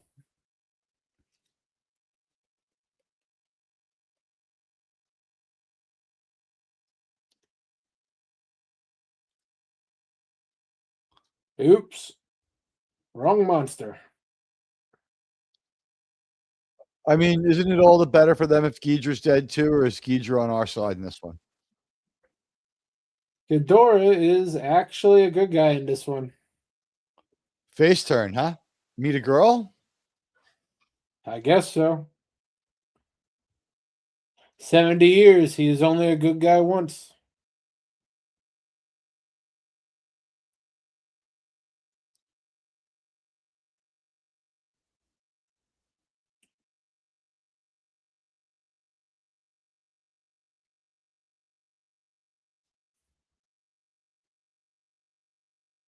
Oops. Wrong monster. I mean, isn't it all the better for them if Ghidra's dead too, or is Ghidra on our side in this one? Ghidorah is actually a good guy in this one. Face turn, huh? Meet a girl? I guess so. 70 years, he is only a good guy once.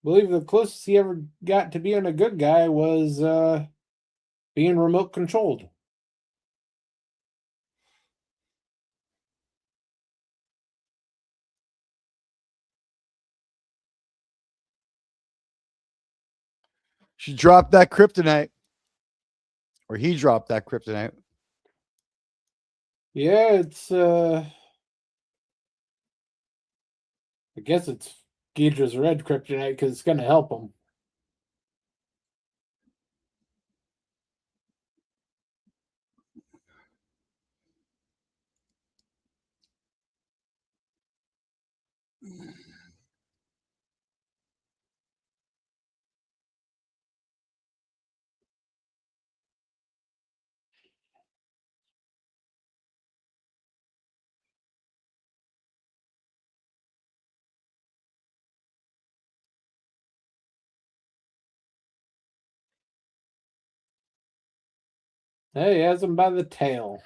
I believe the closest he ever got to being a good guy was being remote controlled. She dropped that kryptonite, or he dropped that kryptonite. Yeah, it's I guess it's Ghidra's red kryptonite because it's gonna help him. Hey, he has him by the tail.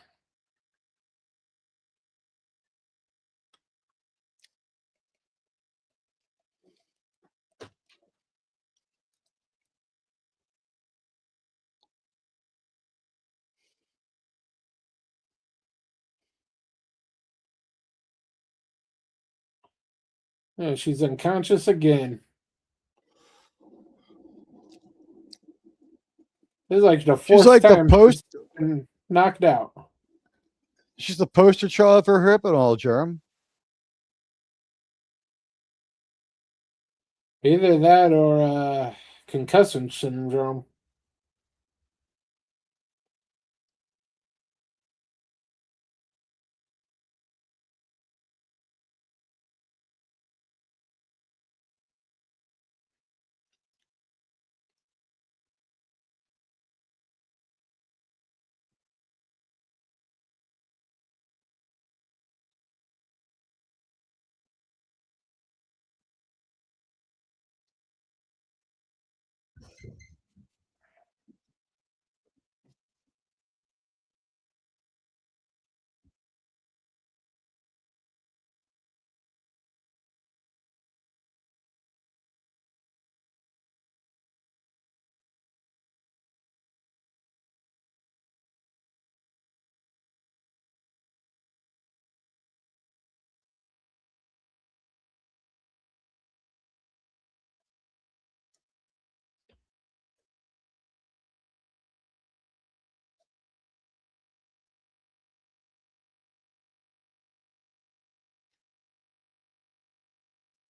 Oh, she's unconscious again. This is like the She's fourth like the time she's post. been knocked out. She's the poster child for Hypnol, Germ. Either that or concussion syndrome.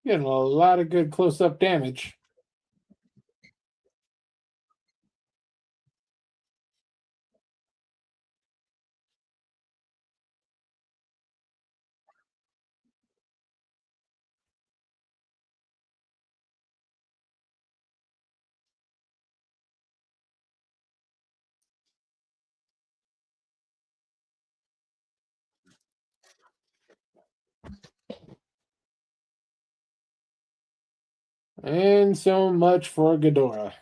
Getting a lot of good close up damage. And so much for Ghidorah.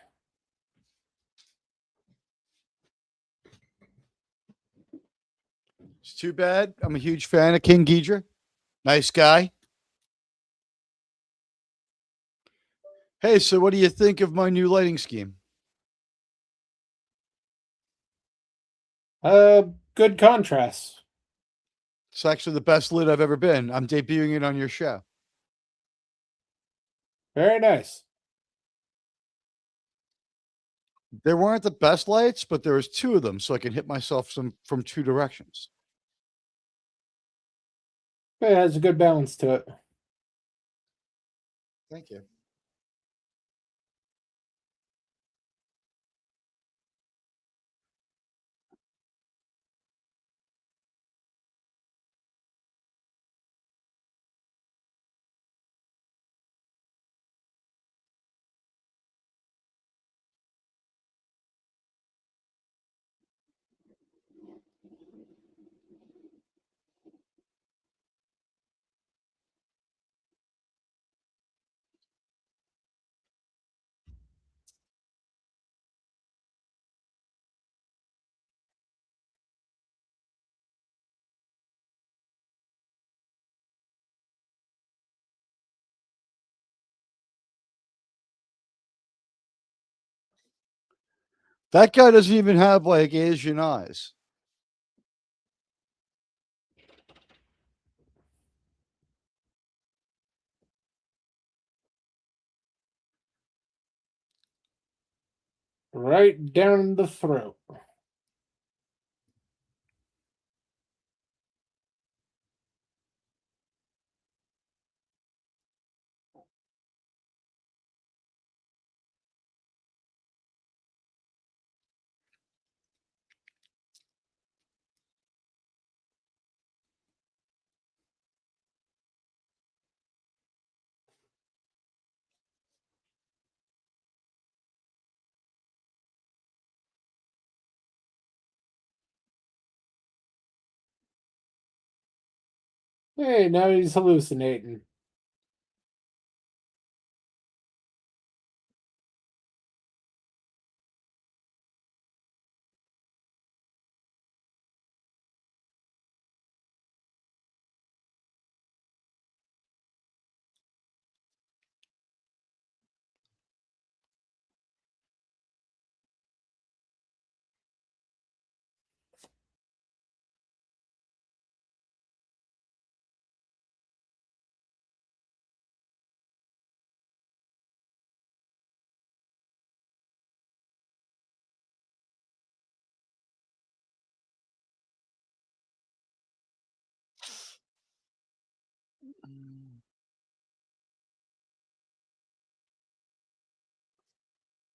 It's too bad. I'm a huge fan of King Ghidra. Nice guy. Hey, so what do you think of my new lighting scheme? Good contrast. It's actually the best lit I've ever been. I'm debuting it on your show. Very nice. There weren't the best lights, but there was two of them, so I can hit myself from two directions. It has a good balance to it. Thank you. That guy doesn't even have like Asian eyes. Right down the throat. Hey, now he's hallucinating.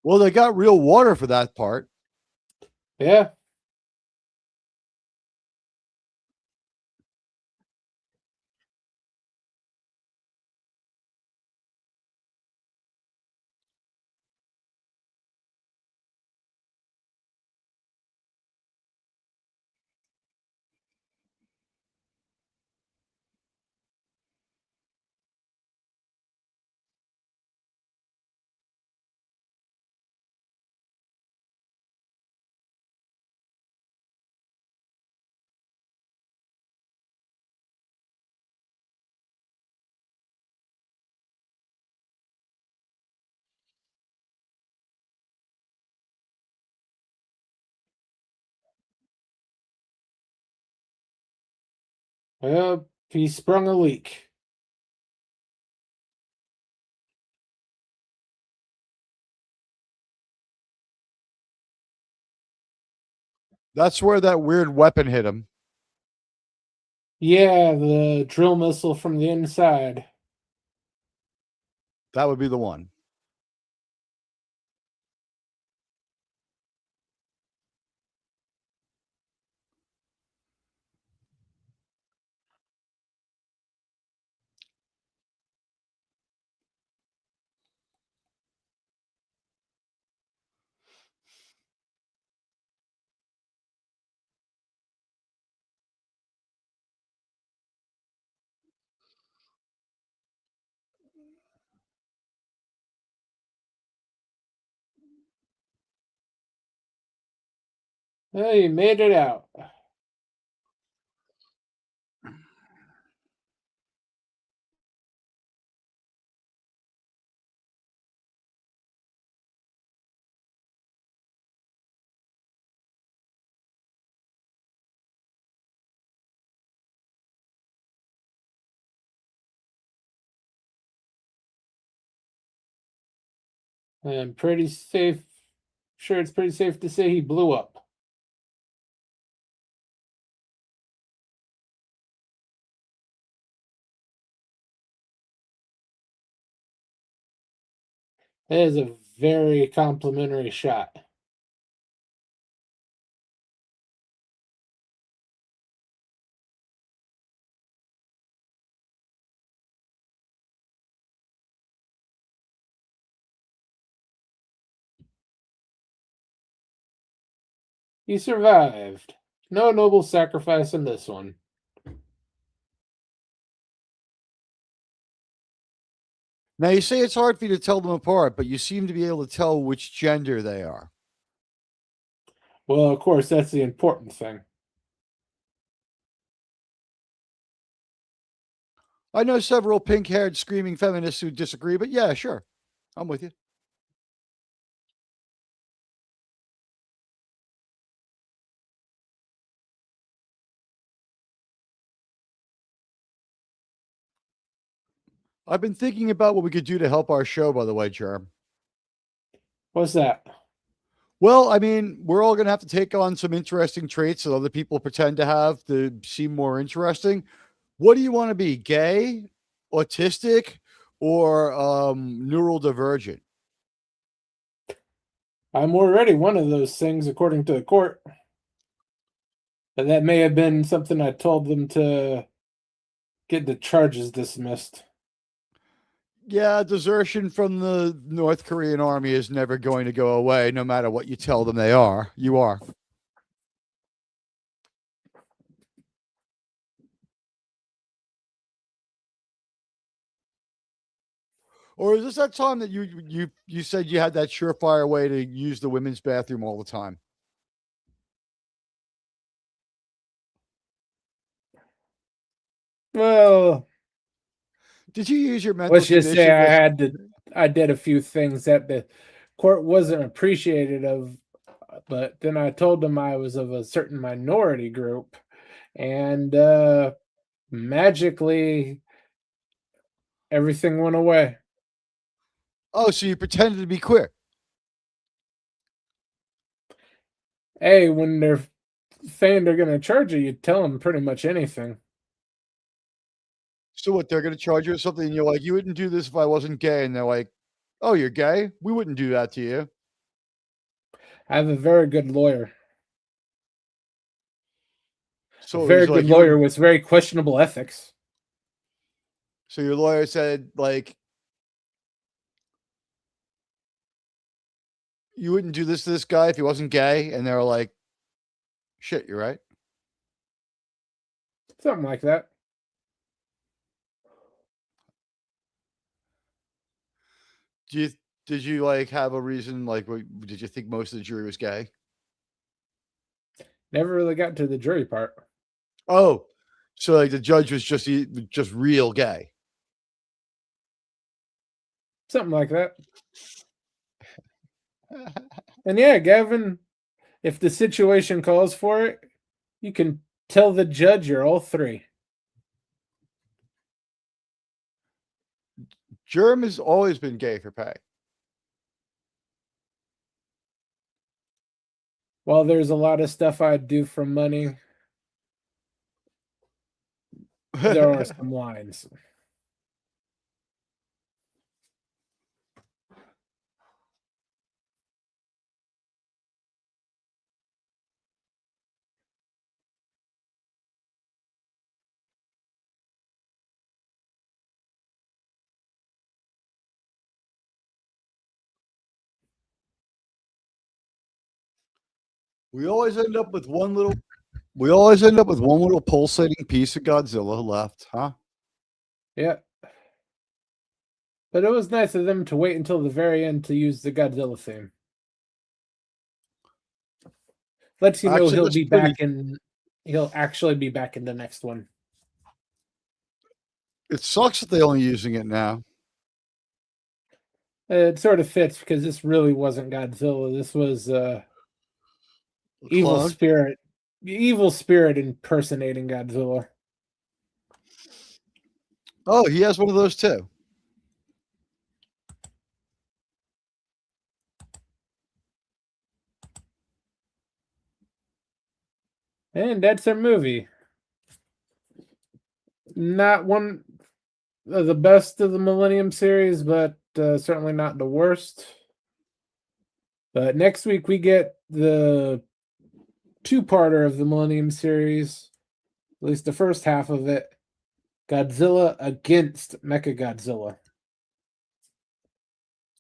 Well, they got real water for that part. Yeah. Well, he sprung a leak. That's where that weird weapon hit him. Yeah, the drill missile from the inside. That would be the one. Well, he made it out. And pretty safe. Sure, it's pretty safe to say he blew up. That is a very complimentary shot. He survived. No noble sacrifice in this one. Now, you say it's hard for you to tell them apart, but you seem to be able to tell which gender they are. Well, of course, that's the important thing. I know several pink haired screaming feminists who disagree, but yeah, sure. I'm with you. I've been thinking about what we could do to help our show, by the way, Germ. What's that? Well, I mean, we're all going to have to take on some interesting traits that other people pretend to have to seem more interesting. What do you want to be? Gay, autistic, or neural divergent? I'm already one of those things, according to the court. And that may have been something I told them to get the charges dismissed. Yeah, desertion from the North Korean army is never going to go away, no matter what you tell them they are. You are. Or is this that time that you said you had that surefire way to use the women's bathroom all the time? Well, Did you use your mental let's just say condition? That's I did a few things that the court wasn't appreciated of, but then I told them I was of a certain minority group, and magically everything went away. oh, so you pretended to be queer. Hey, when they're saying they're going to charge you, you tell them pretty much anything. So what? They're going to charge you with something, and you're like, you wouldn't do this if I wasn't gay, and they're like, oh, you're gay? We wouldn't do that to you. I have a very good lawyer. A So very he's good like, you lawyer wouldn't. with very questionable ethics. So your lawyer said, like, you wouldn't do this to this guy if he wasn't gay, and they're like, shit, you're right. Something like that. Do you did you like have a reason? Like, did you think most of the jury was gay? Never really got to the jury part. Oh, so like the judge was just real gay. Something like that. And yeah, Gavin, if the situation calls for it, you can tell the judge you're all three. Germ has always been gay for pay. While there's a lot of stuff I'd do for money, there are some lines. We always end up with one little. We always end up with one little pulsating piece of Godzilla left, huh? Yeah. But it was nice of them to wait until the very end to use the Godzilla theme. Lets you know Actually, he'll that's be pretty. back in. He'll actually be back in the next one. It sucks that they're only using it now. It sort of fits because this really wasn't Godzilla. This was evil Clone. spirit, evil spirit impersonating Godzilla. Oh, he has one of those too. And that's our movie. Not one of the best of the Millennium series, but certainly not the worst. But next week we get the two-parter of the Millennium series, at least the first half of it. Godzilla against Mechagodzilla.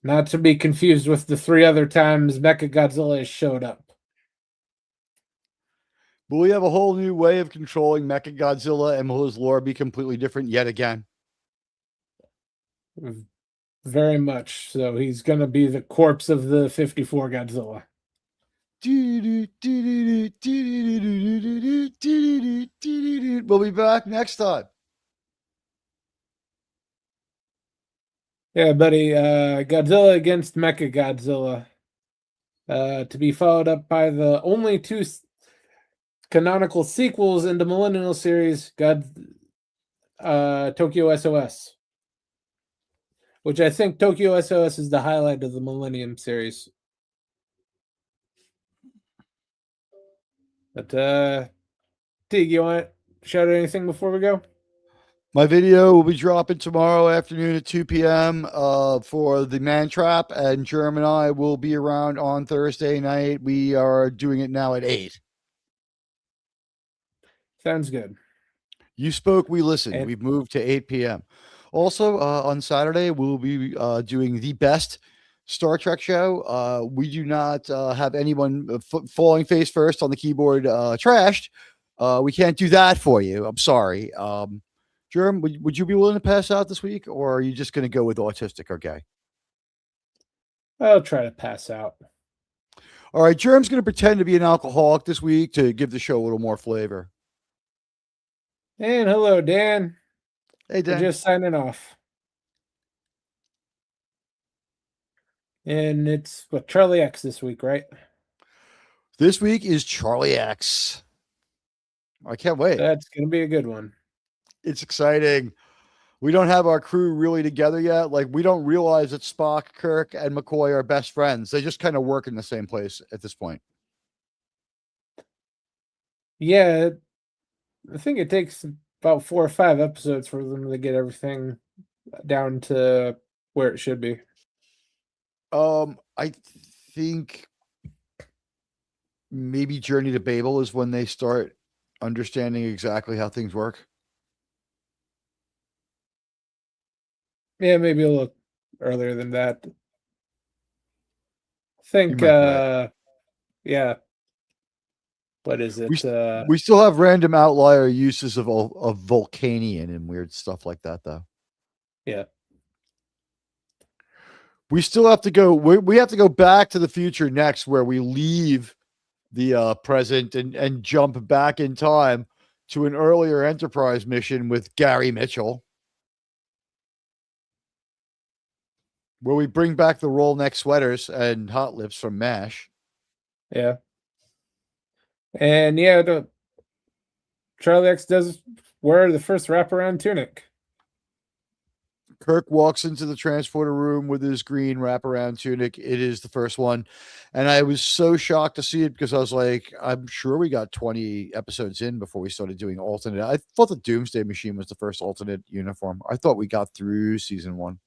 Not to be confused with the three other times Mechagodzilla has showed up. But we have a whole new way of controlling Mechagodzilla, and will his lore be completely different yet again? Very much. So he's going to be the corpse of the 54 Godzilla. We'll be back next time. Yeah, buddy. Godzilla against Mechagodzilla. To be followed up by the only two canonical sequels in the Millennial series, Tokyo SOS. Which I think Tokyo SOS is the highlight of the Millennium series. But Tig, you want to shout out anything before we go? My video will be dropping tomorrow afternoon at 2 p.m. For the Man Trap, and Germ and I will be around on Thursday night. We are doing it now at 8. Sounds good. You spoke, we listened. And We've moved to 8 p.m. Also, on Saturday, we'll be doing the best Star Trek show. We do not have anyone falling face first on the keyboard trashed. We can't do that for you. I'm sorry. Germ, would you be willing to pass out this week, or are you just going to go with autistic or gay? I'll try to pass out. All right, Germ's going to pretend to be an alcoholic this week to give the show a little more flavor. And hello, Dan. Hey, Dan. We're just signing off. And it's what, Charlie X this week, right? This week is Charlie X. I can't wait. That's going to be a good one. It's exciting. We don't have our crew really together yet. Like, we don't realize that Spock, Kirk, and McCoy are best friends. They just kind of work in the same place at this point. Yeah, I think it takes about 4 or 5 episodes for them to get everything down to where it should be. I think maybe Journey to Babel is when they start understanding exactly how things work. Yeah, maybe a little earlier than that. I You think, might be right. yeah. What is We it? we still have random outlier uses of Vulcanian and weird stuff like that, though. Yeah. We still have to go. We have to go back to the future next, where we leave the present and jump back in time to an earlier Enterprise mission with Gary Mitchell, where we bring back the roll neck sweaters and hot lips from MASH. Yeah. And yeah, Charlie X does wear the first wraparound tunic. Kirk walks into the transporter room with his green wraparound tunic. It is the first one. And I was so shocked to see it because I was like, I'm sure we got 20 episodes in before we started doing alternate. I thought the Doomsday Machine was the first alternate uniform. I thought we got through season 1.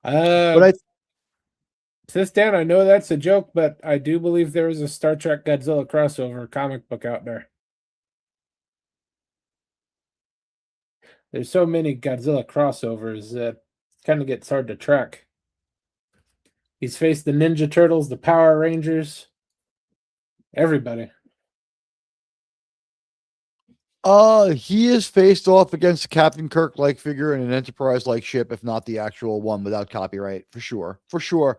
But I Sis Dan, I know that's a joke, but I do believe there is a Star Trek Godzilla crossover comic book out there. There's so many Godzilla crossovers that it kind of gets hard to track. He's faced the Ninja Turtles, the Power Rangers, everybody. He is faced off against a Captain Kirk like figure in an Enterprise like ship, if not the actual one without copyright, for sure. For sure.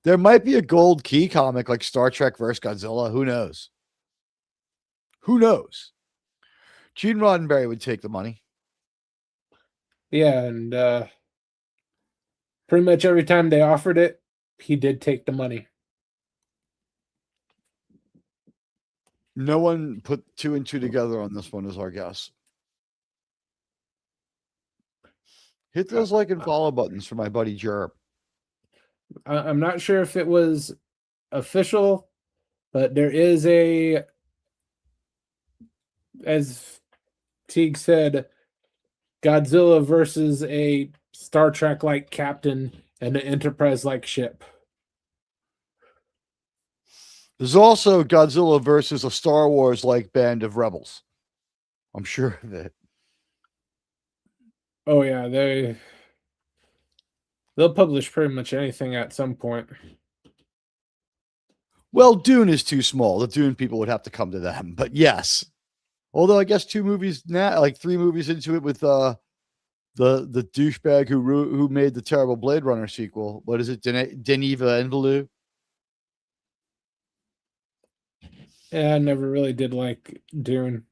There might be a gold key comic like Star Trek vs. Godzilla. Who knows? Who knows? Gene Roddenberry would take the money. Yeah, and pretty much every time they offered it, he did take the money. No one put 2 and 2 together on this one, is our guess. Hit those like and follow buttons for my buddy Jerb. I'm not sure if it was official, but there is as Teague said, Godzilla versus a Star Trek like captain and an Enterprise like ship. There's also Godzilla versus a Star Wars like band of rebels. I'm sure of it. Oh yeah, they'll publish pretty much anything at some point. Well, Dune is too small. The Dune people would have to come to them. But yes. Although I guess 2 movies now, like 3 movies into it with the douchebag who made the terrible Blade Runner sequel. What is it? Denis Villeneuve? Yeah, I never really did like Dune.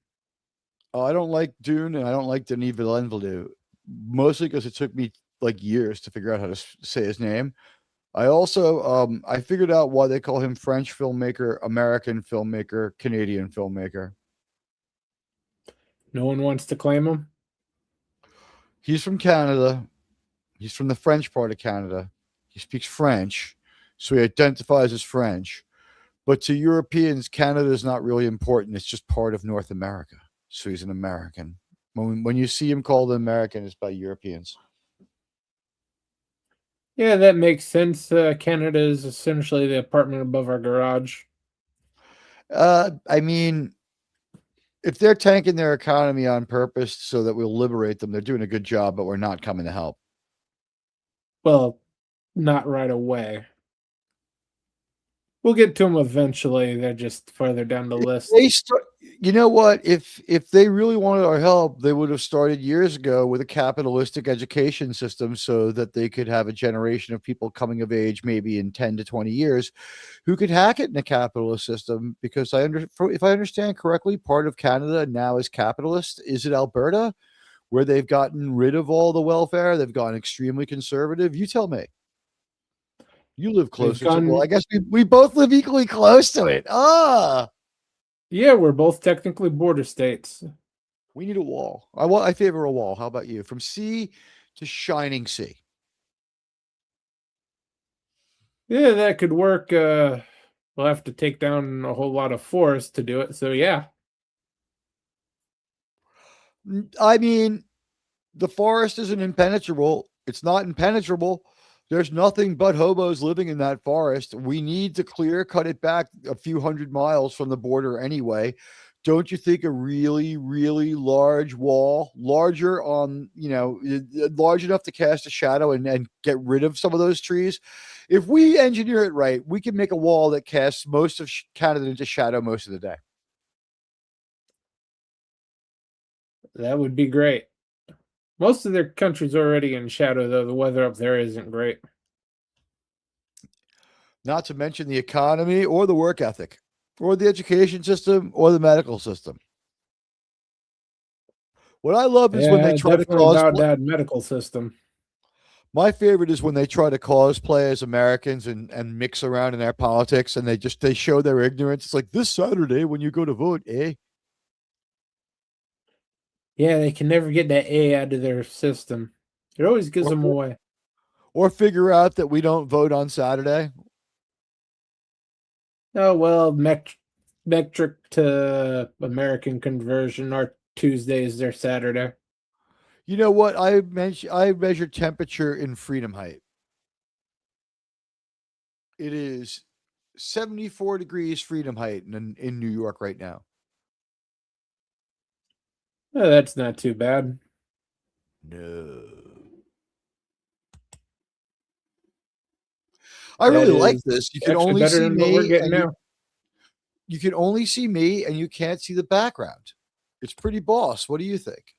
Oh, I don't like Dune and I don't like Denis Villeneuve. Mostly because it took me like years to figure out how to say his name. I also I figured out why they call him French filmmaker, American filmmaker, Canadian filmmaker. No one wants to claim him. He's from Canada. He's from the French part of Canada. He speaks French, so he identifies as French. But to Europeans, Canada is not really important. It's just part of North America. So he's an American. When you see him called an American, it's by Europeans. Yeah, that makes sense. Canada is essentially the apartment above our garage. I mean, if they're tanking their economy on purpose so that we'll liberate them, they're doing a good job, but we're not coming to help. Well, not right away. We'll get to them eventually. They're just further down the list. You know what? If they really wanted our help, they would have started years ago with a capitalistic education system so that they could have a generation of people coming of age maybe in 10 to 20 years who could hack it in a capitalist system. Because if I understand correctly, part of Canada now is capitalist. Is it Alberta, where they've gotten rid of all the welfare? They've gone extremely conservative. You tell me. You live closer to, well, I guess we both live equally close to it. Yeah, we're both technically border states. We need a wall. I favor a wall. How about you? From sea to shining sea. Yeah, that could work. we'll have to take down a whole lot of forest to do it. So yeah. I mean, the forest isn't impenetrable. It's not impenetrable. There's nothing but hobos living in that forest. We need to clear cut it back a few hundred miles from the border anyway. Don't you think a really, really large wall, larger on, large enough to cast a shadow and get rid of some of those trees? If we engineer it right, we can make a wall that casts most of Canada into shadow most of the day. That would be great. Most of their country's already in shadow, though. The weather up there isn't great. Not to mention the economy or the work ethic or the education system or the medical system. What I love is when they try to definitely cause about that medical system. my favorite is when they try to cosplay as Americans and mix around in their politics, and they show their ignorance. It's like this Saturday when you go to vote, eh? Yeah, they can never get that A out of their system. It always gives them away. Or figure out that we don't vote on Saturday. Oh well, metric to American conversion. Our Tuesday is their Saturday. You know what? I measure temperature in Freedom Height. It is 74 degrees Freedom Height in New York right now. Oh, that's not too bad. No. I really like this. You can only see me and you can only see me and you can't see the background. It's pretty boss. What do you think?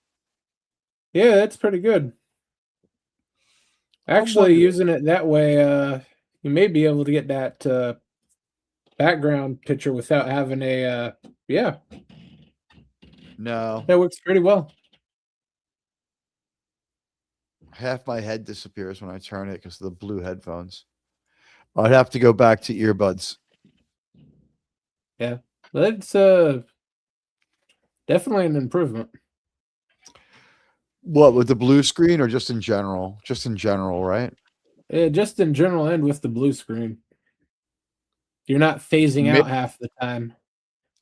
Yeah, that's pretty good. Actually, using it that way, you may be able to get that background picture without having a yeah. No. That works pretty well. Half my head disappears when I turn it because of the blue headphones. I'd have to go back to earbuds. Yeah. That's definitely an improvement. What, with the blue screen or just in general? Just in general, right? Yeah, just in general and with the blue screen. You're not phasing out half the time.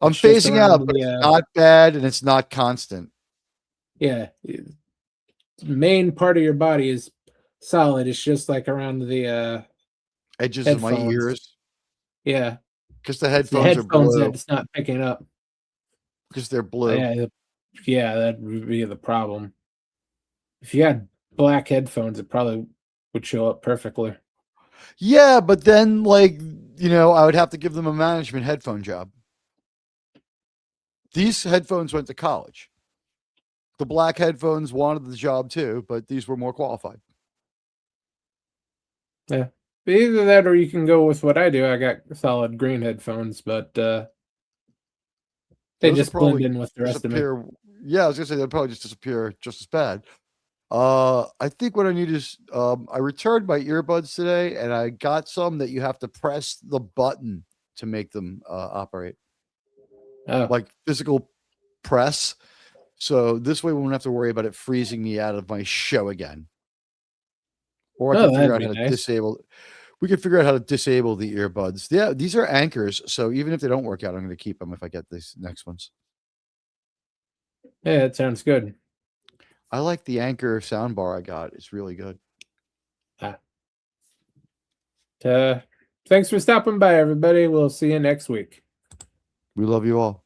I'm phasing out, but it's not bad and it's not constant. Yeah. The main part of your body is solid. It's just like around the edges headphones. of my ears. Yeah. Because the headphones are blue. That it's not picking up. Because they're blue. Yeah, that would be the problem. If you had black headphones, it probably would show up perfectly. Yeah, but then, I would have to give them a management headphone job. These headphones went to college. The black headphones wanted the job too, but these were more qualified. Yeah. Either that or you can go with what I do. I got solid green headphones, but they just blend in with the rest of me. Yeah, I was gonna say they'll probably just disappear just as bad. I think what I need is I returned my earbuds today and I got some that you have to press the button to make them operate. Oh. Like physical press. So this way we won't have to worry about it freezing me out of my show again. Or I can figure out how to disable. We can figure out how to disable the earbuds. Yeah, these are anchors. So even if they don't work out, I'm going to keep them if I get these next ones. Yeah, that sounds good. I like the Anchor soundbar I got. It's really good. Thanks for stopping by, everybody. We'll see you next week. We love you all.